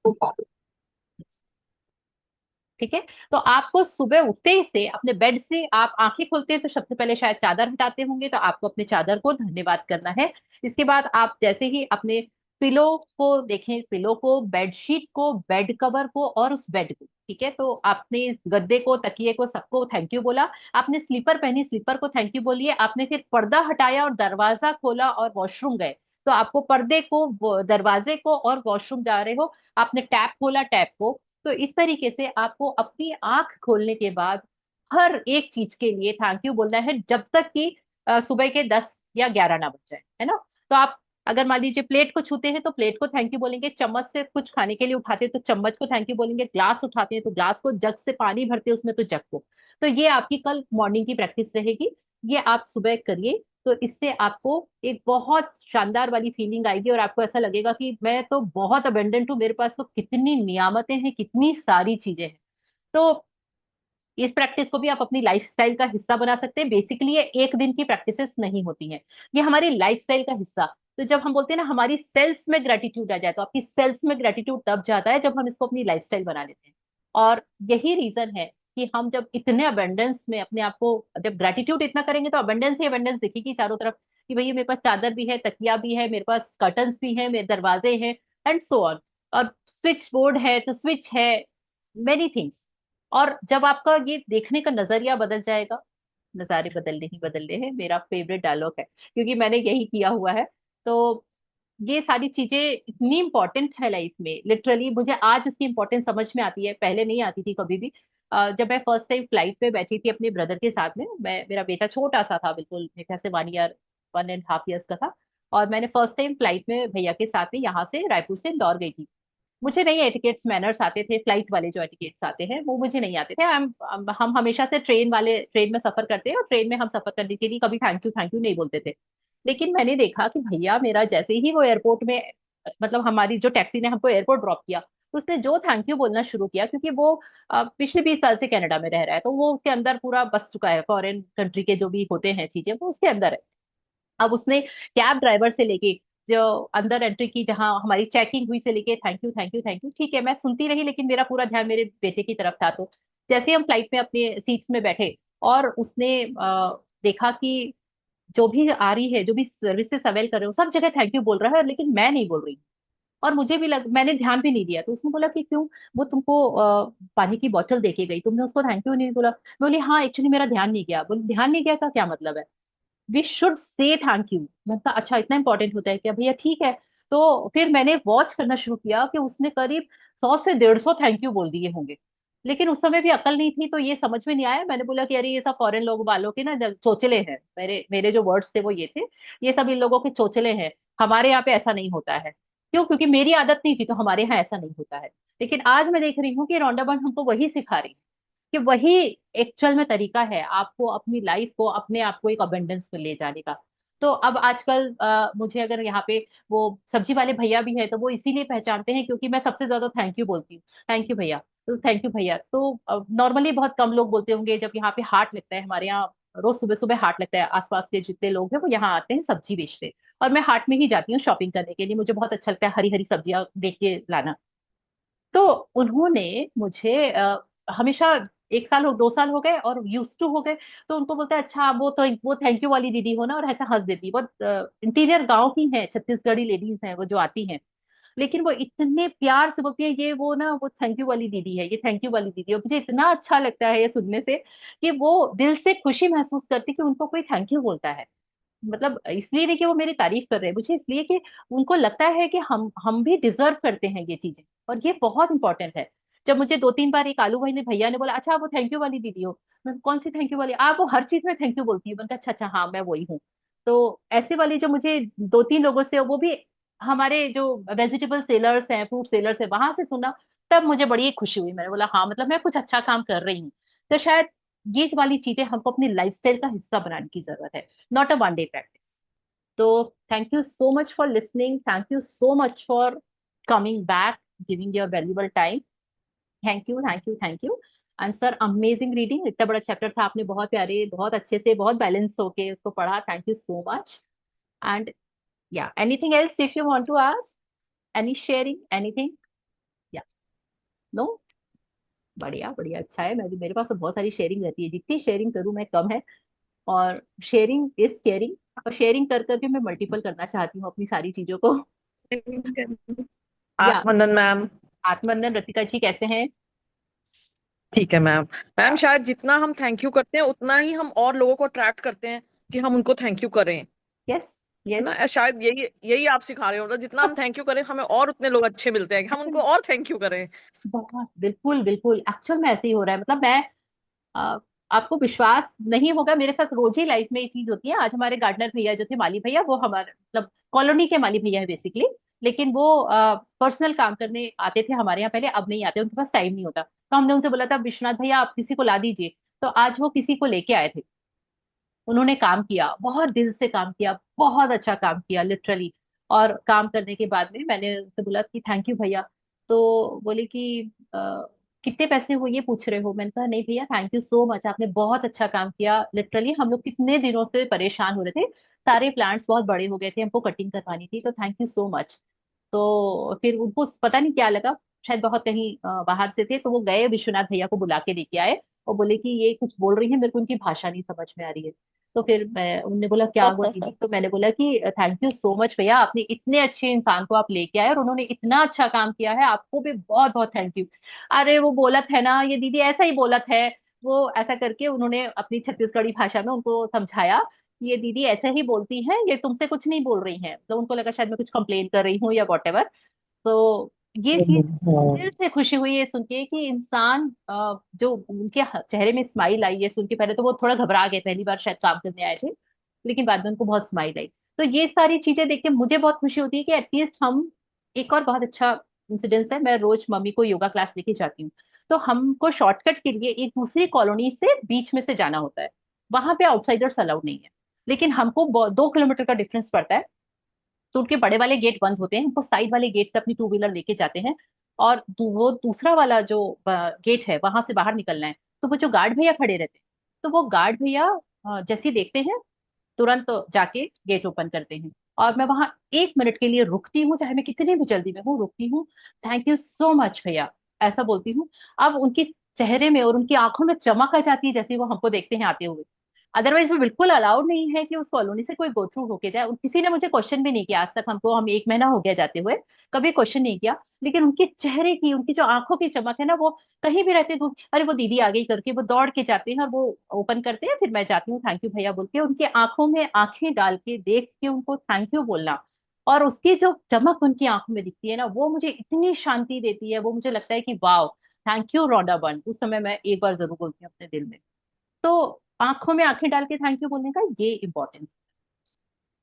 ठीक है, तो आपको सुबह उठते ही से अपने बेड से आप आंखें खोलते हैं तो सबसे पहले शायद चादर हटाते होंगे, तो आपको अपने चादर को धन्यवाद करना है। इसके बाद आप जैसे ही अपने पिलो को देखें, पिलो को, बेडशीट को, बेड कवर को और उस बेड को, ठीक है, तो आपने गद्दे को, तकिए को, सबको थैंक यू बोला। आपने स्लीपर पहनी, स्लीपर को थैंक यू बोलिए। आपने फिर पर्दा हटाया और दरवाजा खोला और वॉशरूम गए, तो आपको पर्दे को, दरवाजे को और वॉशरूम जा रहे हो, आपने टैप खोला, टैप को। तो इस तरीके से आपको अपनी आंख खोलने के बाद हर एक चीज के लिए थैंक यू बोलना है, जब तक कि सुबह के 10 या 11 ना बज जाए, है ना। तो आप अगर मान लीजिए प्लेट को छूते हैं तो प्लेट को थैंक यू बोलेंगे, चम्मच से कुछ खाने के लिए उठाते हैं तो चम्मच को थैंक यू बोलेंगे, ग्लास उठाते हैं तो ग्लास को, जग से पानी भरते हैं उसमें तो जग को। तो ये आपकी कल मॉर्निंग की प्रैक्टिस रहेगी, ये आप सुबह करिए। तो इससे आपको एक बहुत शानदार वाली फीलिंग आएगी, और आपको ऐसा लगेगा कि मैं तो बहुत अबेंडेंट हूँ, मेरे पास तो कितनी नियामतें हैं, कितनी सारी चीजें हैं। तो इस प्रैक्टिस को भी आप अपनी लाइफस्टाइल का हिस्सा बना सकते हैं। बेसिकली ये एक दिन की प्रैक्टिसेस नहीं होती हैं, ये हमारी लाइफस्टाइल का हिस्सा। तो जब हम बोलते हैं ना हमारी सेल्स में ग्रेटिट्यूड आ जाए, तो आपकी सेल्स में ग्रेटिट्यूड तब जाता है जब हम इसको अपनी लाइफस्टाइल बना लेते हैं। और यही रीजन है कि हम जब इतने अबेंडेंस में अपने आप को, जब ग्रेटिट्यूड इतना करेंगे तो अबेंडेंस ही अबेंडेंस दिखेगी चारों तरफ, कि भैया मेरे पास चादर भी है, तकिया भी है, मेरे पास कर्टन्स भी हैं, मेरे दरवाजे हैं, एंड सो ऑन। और स्विच बोर्ड है तो स्विच है, मेनी थिंग्स। और जब आपका ये देखने का नजरिया बदल जाएगा, नजारे बदलने ही बदलने हैं, मेरा फेवरेट डायलॉग है, क्योंकि मैंने यही किया हुआ है। तो ये सारी चीजें इतनी इंपॉर्टेंट है लाइफ में, लिटरली मुझे आज इसकी इंपॉर्टेंस समझ में आती है, पहले नहीं आती थी कभी भी। जब मैं फर्स्ट टाइम फ्लाइट पे बैठी थी अपने ब्रदर के साथ में, मेरा बेटा छोटा सा था, बिल्कुल मेरे ख्याल से 1 ईयर, 1.5 ईयर्स का था। और मैंने फर्स्ट टाइम फ्लाइट में भैया के साथ में यहाँ से रायपुर से इंदौर गई थी। मुझे नहीं एटिकेट्स मैनर्स आते थे, फ्लाइट वाले जो एटिकेट्स आते हैं वो मुझे नहीं आते थे। हम हमेशा से ट्रेन में सफर करते हैं, और ट्रेन में हम सफर करने के लिए कभी थैंक यू नहीं बोलते थे। लेकिन मैंने देखा कि भैया मेरा जैसे ही वो एयरपोर्ट में, मतलब हमारी जो टैक्सी ने हमको एयरपोर्ट ड्रॉप किया, तो उसने जो थैंक यू बोलना शुरू किया, क्योंकि वो पिछले 20 साल से कनाडा में रह रहा है, तो वो उसके अंदर पूरा बस चुका है, फॉरेन कंट्री के जो भी होते हैं चीजें वो उसके अंदर है। अब उसने कैब ड्राइवर से लेके जो अंदर एंट्री की, जहां हमारी चेकिंग हुई, से लेके thank you thank you thank you, ठीक है मैं सुनती रही, लेकिन मेरा पूरा ध्यान मेरे बेटे की तरफ था। तो जैसे हम फ्लाइट में अपने सीट्स में बैठे और उसने देखा कि जो भी आ रही है, जो भी सर्विसेज अवेल कर रहे हो, सब जगह थैंक यू बोल रहा है, लेकिन मैं नहीं बोल रही। और मुझे भी मैंने ध्यान भी नहीं दिया। तो उसने बोला कि क्यों, वो तुमको पानी की बोतल देके गई, तुमने उसको थैंक यू नहीं बोला। मैं बोली हाँ एक्चुअली मेरा ध्यान नहीं गया। बोली ध्यान नहीं गया का क्या मतलब है, we should say thank you. मैं कहा अच्छा इतना इंपॉर्टेंट होता है क्या भैया, ठीक है। तो फिर मैंने वॉच करना शुरू किया कि उसने करीब 100 से 150 थैंक यू बोल दिए होंगे। लेकिन उस समय भी अकल नहीं थी तो ये समझ में नहीं आया। मैंने बोला कि अरे ये सब फॉरेन लोग वालों के ना चोचले हैं। मेरे मेरे जो वर्ड्स थे वो ये थे, ये सब इन लोगों के चोचले हैं, हमारे यहाँ पे ऐसा नहीं होता है। क्यों, क्योंकि मेरी आदत नहीं थी तो हमारे यहाँ ऐसा नहीं होता है। लेकिन आज मैं देख रही हूँ कि रौंडाबंड हमको वही सिखा रही है कि वही एक्चुअल में तरीका है आपको अपनी लाइफ को, अपने आप को एक अबेंडेंस में ले जाने का। तो अब आजकल मुझे अगर यहाँ पे वो सब्जी वाले भैया भी है तो वो इसीलिए पहचानते हैं क्योंकि मैं सबसे ज्यादा थैंक यू बोलती हूँ। थैंक यू भैया, तो थैंक यू भैया। तो नॉर्मली बहुत कम लोग बोलते होंगे। जब यहाँ पे हाट लगता है, हमारे यहाँ रोज सुबह सुबह हाट लगता है, आसपास के जितने लोग हैं वो यहाँ आते हैं सब्जी बेचते। और मैं हाट में ही जाती हूँ शॉपिंग करने के लिए, मुझे बहुत अच्छा लगता है हरी हरी सब्जियां देख के लाना। तो उन्होंने मुझे हमेशा, 1 साल हो 2 साल हो गए और यूज टू हो गए। तो उनको बोलते हैं अच्छा वो थैंक यू वाली दीदी हो ना, और ऐसा हंस देती है। बहुत इंटीरियर गांव की है, छत्तीसगढ़ी लेडीज हैं वो जो आती हैं। लेकिन वो इतने प्यार से बोलती है ये वो ना, वो थैंक यू वाली दीदी है, ये थैंक यू वाली दीदी है। और मुझे इतना अच्छा लगता है ये सुनने से कि वो दिल से खुशी महसूस करती कि उनको कोई थैंक यू बोलता है। मतलब इसलिए नहीं कि वो मेरी तारीफ कर रहे हैं, मुझे इसलिए कि उनको लगता है कि हम भी डिजर्व करते हैं ये चीजें। और ये बहुत इंपॉर्टेंट है। जब मुझे 2 3 बार एक आलू भाई ने भैया ने बोला अच्छा आप वो थैंक यू वाली दीदी हो, मैं कौन सी थैंक यू वाली, आप वो हर चीज में थैंक यू बोलती है। मैंने कहा अच्छा अच्छा हाँ मैं वही हूँ। तो ऐसे वाली जो मुझे 2 3 लोगों से, वो भी हमारे जो वेजिटेबल सेलर्स हैं, फ्रूट सेलर्स हैं, वहां से सुना, तब मुझे बड़ी खुशी हुई। मैंने बोला हाँ मतलब मैं कुछ अच्छा काम कर रही हूँ। तो शायद ये वाली चीजें हमको अपनी लाइफस्टाइल का हिस्सा बनाने की जरूरत है, not a one day practice. तो thank you so much for listening, thank you so much for coming back, giving your valuable time. Thank you thank you thank you. And sir amazing reading, इतना बड़ा chapter था, आपने बहुत प्यारे, बहुत अच्छे से, बहुत बैलेंस होके उसको पढ़ा। Thank you so much. And yeah anything else if you want to ask, any sharing anything? या नो? बढ़िया बढ़िया, अच्छा है। मैं भी, मेरे पास तो बहुत सारी शेयरिंग रहती है, जितनी शेयरिंग करूँ मैं कम है। और शेयरिंग इज केयरिंग। और शेयरिंग कर करके मैं मल्टीपल करना चाहती हूँ अपनी सारी चीजों को। या आत्मनंदन मैम। आत्मनंदन, रतिका जी कैसे हैं? ठीक है मैम। मैम शायद जितना हम थैंक यू करते हैं उतना ही हम और लोगों को अट्रैक्ट करते हैं कि हम उनको थैंक यू करें, है यस यस। ना? शायद यही यही आप सिखा रहे हो, मतलब जितना हम थैंक यू करें हमें और उतने लोग अच्छे मिलते हैं कि हम उनको और थैंक यू करें। बहुत, बिल्कुल बिल्कुल, एक्चुअल में ऐसे ही हो रहा है। मतलब मैं अ, आपको विश्वास नहीं होगा, मेरे साथ रोज ही लाइफ में ये चीज होती है। आज हमारे गार्डनर भैया जो थे, माली भैया, वो हमारे मतलब कॉलोनी के माली भैया है बेसिकली। लेकिन वो पर्सनल काम करने आते थे हमारे यहाँ पहले, अब नहीं आते, उनके पास टाइम नहीं होता। तो हमने उनसे बोला था विश्वनाथ भैया आप किसी को ला दीजिए। तो आज वो किसी को लेके आए थे। उन्होंने काम किया, बहुत दिल से काम किया, बहुत अच्छा काम किया लिटरली। और काम करने के बाद में मैंने उनसे बोला कि थैंक यू भैया। तो बोले कि कितने पैसे हुए ये पूछ रहे हो? मैंने कहा नहीं भैया थैंक यू सो मच, आपने बहुत अच्छा काम किया। लिटरली हम लोग कितने दिनों से परेशान हो रहे थे, सारे प्लांट्स बहुत बड़े हो गए थे, हमको कटिंग करवानी थी, तो थैंक यू सो मच। तो फिर उनको पता नहीं क्या लगा, शायद बहुत कहीं बाहर से थे, तो वो गए विश्वनाथ भैया को बुला के लेके आए। और बोले कि ये कुछ बोल रही है, मेरे को उनकी भाषा नहीं समझ में आ रही है। तो फिर मैं, उनने बोला क्या हुआ दीदी? तो मैंने बोला कि थैंक यू सो मच भैया, आपने इतने अच्छे इंसान को आप लेके आए और उन्होंने इतना अच्छा काम किया है, आपको भी बहुत बहुत थैंक यू। अरे वो बोलत है ना, ये दीदी ऐसा ही बोलत है। वो ऐसा करके उन्होंने अपनी छत्तीसगढ़ी भाषा में उनको समझाया, ये दीदी ऐसे ही बोलती हैं, ये तुमसे कुछ नहीं बोल रही हैं। तो उनको लगा शायद मैं कुछ कंप्लेन कर रही हूँ या वॉट एवर। तो ये चीज दिल से खुशी हुई है सुन के कि इंसान जो उनके चेहरे में स्माइल आई है सुन के। पहले तो वो थोड़ा घबरा गए, पहली बार शायद काम करने आए थे, लेकिन बाद में उनको बहुत स्माइल आई। तो ये सारी चीजें देख के मुझे बहुत खुशी होती है कि एटलीस्ट हम, एक और बहुत अच्छा इंसिडेंस है, मैं रोज मम्मी को योगा क्लास लेके जाती हूँ। तो हमको शॉर्टकट के लिए एक दूसरी कॉलोनी से बीच में से जाना होता है, वहां पे आउटसाइडर्स अलाउड नहीं है। लेकिन हमको 2 किलोमीटर का डिफरेंस पड़ता है। तो उनके बड़े वाले गेट बंद होते हैं, हमको साइड वाले गेट से अपनी टू व्हीलर लेके जाते हैं। और वो दूसरा वाला जो गेट है वहां से बाहर निकलना है। तो वो जो गार्ड भैया खड़े रहते हैं, तो वो गार्ड भैया जैसे ही देखते हैं तुरंत जाके गेट ओपन करते हैं। और मैं वहां 1 मिनट के लिए रुकती हूँ, चाहे मैं कितनी भी जल्दी में हूँ, रुकती हूँ। थैंक यू सो मच भैया, ऐसा बोलती हूँ। अब उनकी चेहरे में और उनकी आंखों में चमक आ जाती है जैसे वो हमको देखते हैं आते हुए। अदरवाइज वो बिल्कुल अलाउड नहीं है कि उस कॉलोनी से कोई गो थ्रू होके जाए। और किसी ने मुझे क्वेश्चन भी नहीं किया आज तक, हमको हम 1 महीना हो गया जाते हुए, कभी क्वेश्चन नहीं किया। लेकिन उनके चेहरे की, उनकी जो आंखों की चमक है ना, वो कहीं भी रहते तो अरे वो दीदी आ गई करके वो दौड़ के जाते हैं और वो ओपन करते हैं, फिर मैं जाती हूँ थैंक यू भैया बोल के, उनके आंखों में आंखें डाल के देख के उनको थैंक यू बोलना, और उसकी जो चमक उनकी आंखों में दिखती है ना, वो मुझे इतनी शांति देती है। वो मुझे लगता है कि वाह, थैंक यू रोंडा बन। उस समय मैं एक बार जरूर बोलती हूँ अपने दिल में। तो आंखों में आंखें डाल के थैंक यू बोलने का ये इंपॉर्टेंस।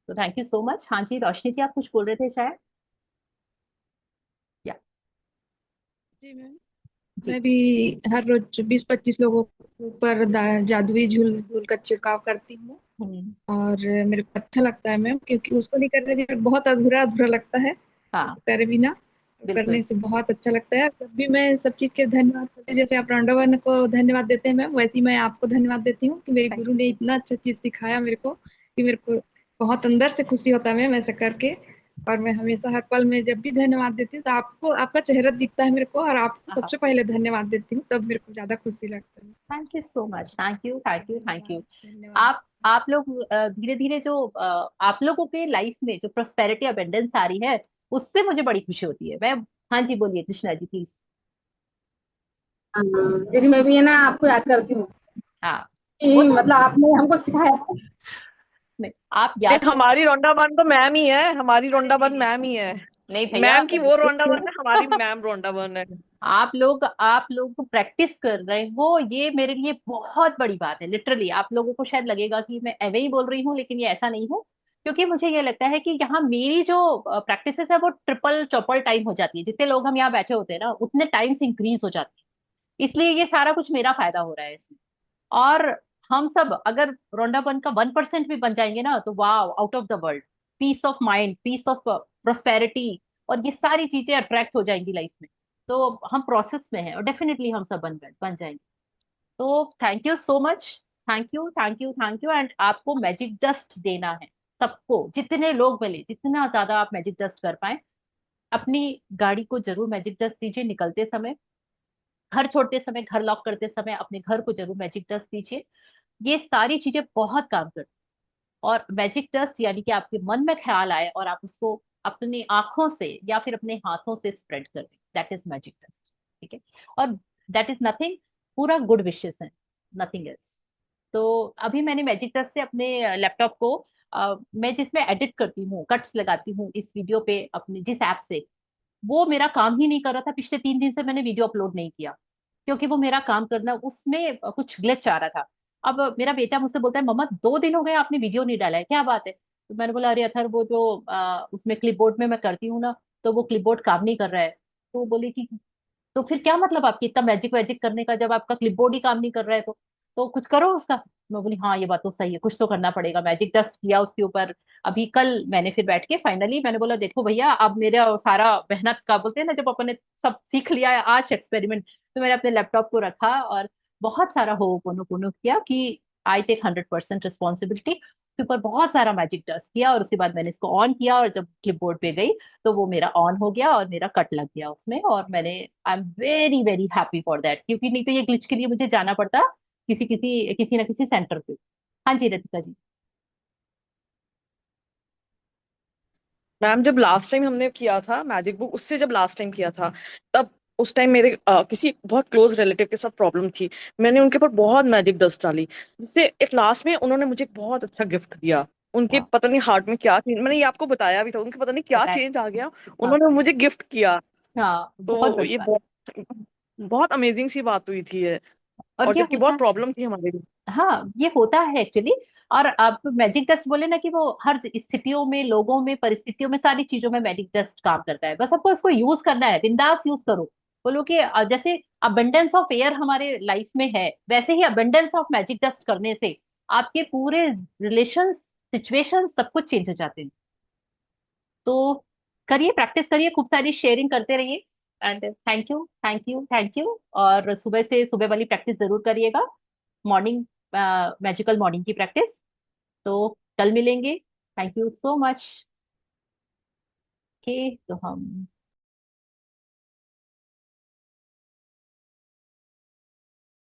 तो थैंक यू सो मच। हाँ जी, रोशनी जी आप कुछ बोल रहे थे शायद। या जी मैम, जी। मैं भी हर रोज 20-25 लोगों के ऊपर जादुई झूल झूल का छिड़काव करती हूँ। हम्म। और मेरे को अच्छा लगता है मैम, क्योंकि उसको नहीं करने से बहुत अधूरा अधूरा लगता है। हाँ उसको करे बिना तो बिल्कुल। करने से बहुत अच्छा लगता है। जब भी मैं सब चीज के धन्यवाद करती हूँ, जैसे आप राउंडावन को धन्यवाद देते हैं मैम, वैसे ही मैं आपको धन्यवाद देती हूँ कि मेरे थैंक गुरु यू ने सो इतना अच्छा चीज सिखाया मेरे को, कि मेरे को बहुत अंदर से खुशी होता है मैम ऐसा करके। और मैं हमेशा हर पल में जब भी धन्यवाद देती हूँ तो आपको, आपका चेहरा दिखता है मेरे को, और आपको मच। सबसे पहले धन्यवाद देती हूँ, तब मेरे को ज्यादा खुशी लगता है। Thank you so much. Thank you thank you thank धन्यवाद यू। धन्यवाद। आप लोग धीरे धीरे जो आप लोगों के लाइफ में जो प्रोस्पेरिटी अबेंडेंस आ रही है, उससे मुझे बड़ी खुशी होती है। मैं, हाँ जी बोलिए कृष्णा जी प्लीज। हाँ, दीदी मैं भी है ना आपको याद करती हूँ हाँ वो कि तो, मतलब आपने हमको सिखाया था। नहीं आप नहीं, याद तो, हमारी रोंडाबान तो मैम ही है, हमारी रोंडाबान मैम ही है। नहीं भैया मैम की वो रोंडाबान है, हमारी मैम रोंडाबान है। आप लोग प्रैक्टिस कर रहे हो, ये मेरे लिए बहुत बड़ी बात है। लिटरली आप लोगों को शायद लगेगा कि मैं एवे ही बोल रही हूँ, लेकिन ये ऐसा नहीं है। क्योंकि मुझे ये लगता है कि यहाँ मेरी जो प्रैक्टिसेस है वो ट्रिपल चौपल टाइम हो जाती है। जितने लोग हम यहाँ बैठे होते हैं ना, उतने टाइम से इंक्रीज हो जाती है। इसलिए ये सारा कुछ मेरा फायदा हो रहा है इसमें। और हम सब अगर रोंडापन का 1% भी बन जाएंगे ना, तो वाह, out of the world. Peace of mind, peace of prosperity, और ये सारी चीजें अट्रैक्ट हो जाएंगी लाइफ में। तो हम प्रोसेस में हैं और डेफिनेटली हम सब बन जाएंगे। तो thank you so much. Thank you thank you thank you. And आपको मैजिक डस्ट देना है सबको, जितने लोग मिले, जितना ज्यादा आप मैजिक डस्ट कर पाए। अपनी गाड़ी को जरूर मैजिक डस्ट दीजिए निकलते समय, घर छोड़ते समय, घर लॉक करते समय अपने घर को जरूर मैजिक डस्ट दीजिए। ये सारी चीजें बहुत काम करती हैं। और मैजिक डस्ट यानी कि आपके मन में ख्याल आए और आप उसको अपनी आंखों से या फिर अपने हाथों से स्प्रेड कर दें, दैट इज मैजिक डस्ट। ठीक है। और दैट इज नथिंग, पूरा गुड विशेस है, नथिंग एल्स। तो अभी मैंने मैजिक डस्ट से अपने लैपटॉप को मैं जिसमें एडिट करती हूँ, कट्स लगाती हूँ इस वीडियो पे, अपने जिस ऐप से, वो मेरा काम ही नहीं कर रहा था। पिछले 3 दिन से मैंने वीडियो अपलोड नहीं किया, क्योंकि वो मेरा काम करना उसमें कुछ ग्लिच आ रहा था। अब मेरा बेटा मुझसे बोलता है, मम्मा 2 दिन हो गए आपने वीडियो नहीं डाला है, क्या बात है? तो मैंने बोला, अरे अथर वो जो उसमें क्लिपबोर्ड में मैं करती हूँ ना, तो वो क्लिपबोर्ड काम नहीं कर रहा है। तो वो बोली कि तो फिर क्या मतलब आपकी इतना मैजिक वैजिक करने का, जब आपका क्लिपबोर्ड ही काम नहीं कर रहा है? तो कुछ करो उसका। मैं बोली हाँ ये बात तो सही है, कुछ तो करना पड़ेगा। मैजिक डस्ट किया उसके ऊपर। अभी कल मैंने फिर बैठ के फाइनली मैंने बोला, देखो भैया अब मेरा सारा मेहनत का, बोलते हैं ना जब अपन ने सब सीख लिया है आज एक्सपेरिमेंट, तो मैंने अपने लैपटॉप को रखा और बहुत सारा हो पोनो पोनो किया कि आई टेक 100% रिस्पॉन्सिबिलिटी। उसके ऊपर बहुत सारा मैजिक डस्ट किया और उसके बाद मैंने इसको ऑन किया, और जब क्लिपबोर्ड पे गई तो वो मेरा ऑन हो गया और मेरा कट लग गया उसमें। और मैंने, I am very very happy for that, क्योंकि नहीं तो ये ग्लिच के लिए मुझे जाना पड़ता किसी ना किसी सेंटर पे। हाँ जी रतिका जी। मैम जब लास्ट टाइम हमने किया था मैजिक बुक, उससे जब लास्ट टाइम किया था, तब उस टाइम मेरे किसी बहुत क्लोज रिलेटिव के साथ प्रॉब्लम थी। मैंने उनके ऊपर बहुत मैजिक डस्ट डाली, जिससे एक लास्ट में उन्होंने मुझे एक बहुत अच्छा गिफ्ट दिया। उनके हाँ पता नहीं हार्ट में क्या चेंज, मैंने ये आपको बताया भी था, उनके पता नहीं क्या बताए। चेंज आ गया, हाँ उन्होंने मुझे गिफ्ट किया। हाँ, बहुत तो बड़ी ये बात। बहुत बहुत अमेजिंग सी बात हुई थी ये। और और ये जबकि होता बहुत है। प्रॉब्लम थी हमारे लिए। हाँ ये होता है एक्चुअली। और आप मैजिक डस्ट बोले ना कि वो हर स्थितियों में, लोगों में, परिस्थितियों में, सारी चीजों में मैजिक डस्ट काम करता है। बस आपको उसको यूज करना है, बिंदास यूज करो। बोलो कि जैसे अबंडेंस ऑफ एयर हमारे लाइफ में है, वैसे ही अबंडेंस ऑफ मैजिक डस्ट करने से आपके पूरे रिलेशंस, सिचुएशन, सब कुछ चेंज हो जाते हैं। तो करिए, प्रैक्टिस करिए, खूब सारी शेयरिंग करते रहिए। And thank you thank you thank you. और सुबह से सुबह वाली प्रैक्टिस जरूर करिएगा, मॉर्निंग, मैजिकल मॉर्निंग की प्रैक्टिस। तो कल मिलेंगे। Thank you so much. Okay, तो हम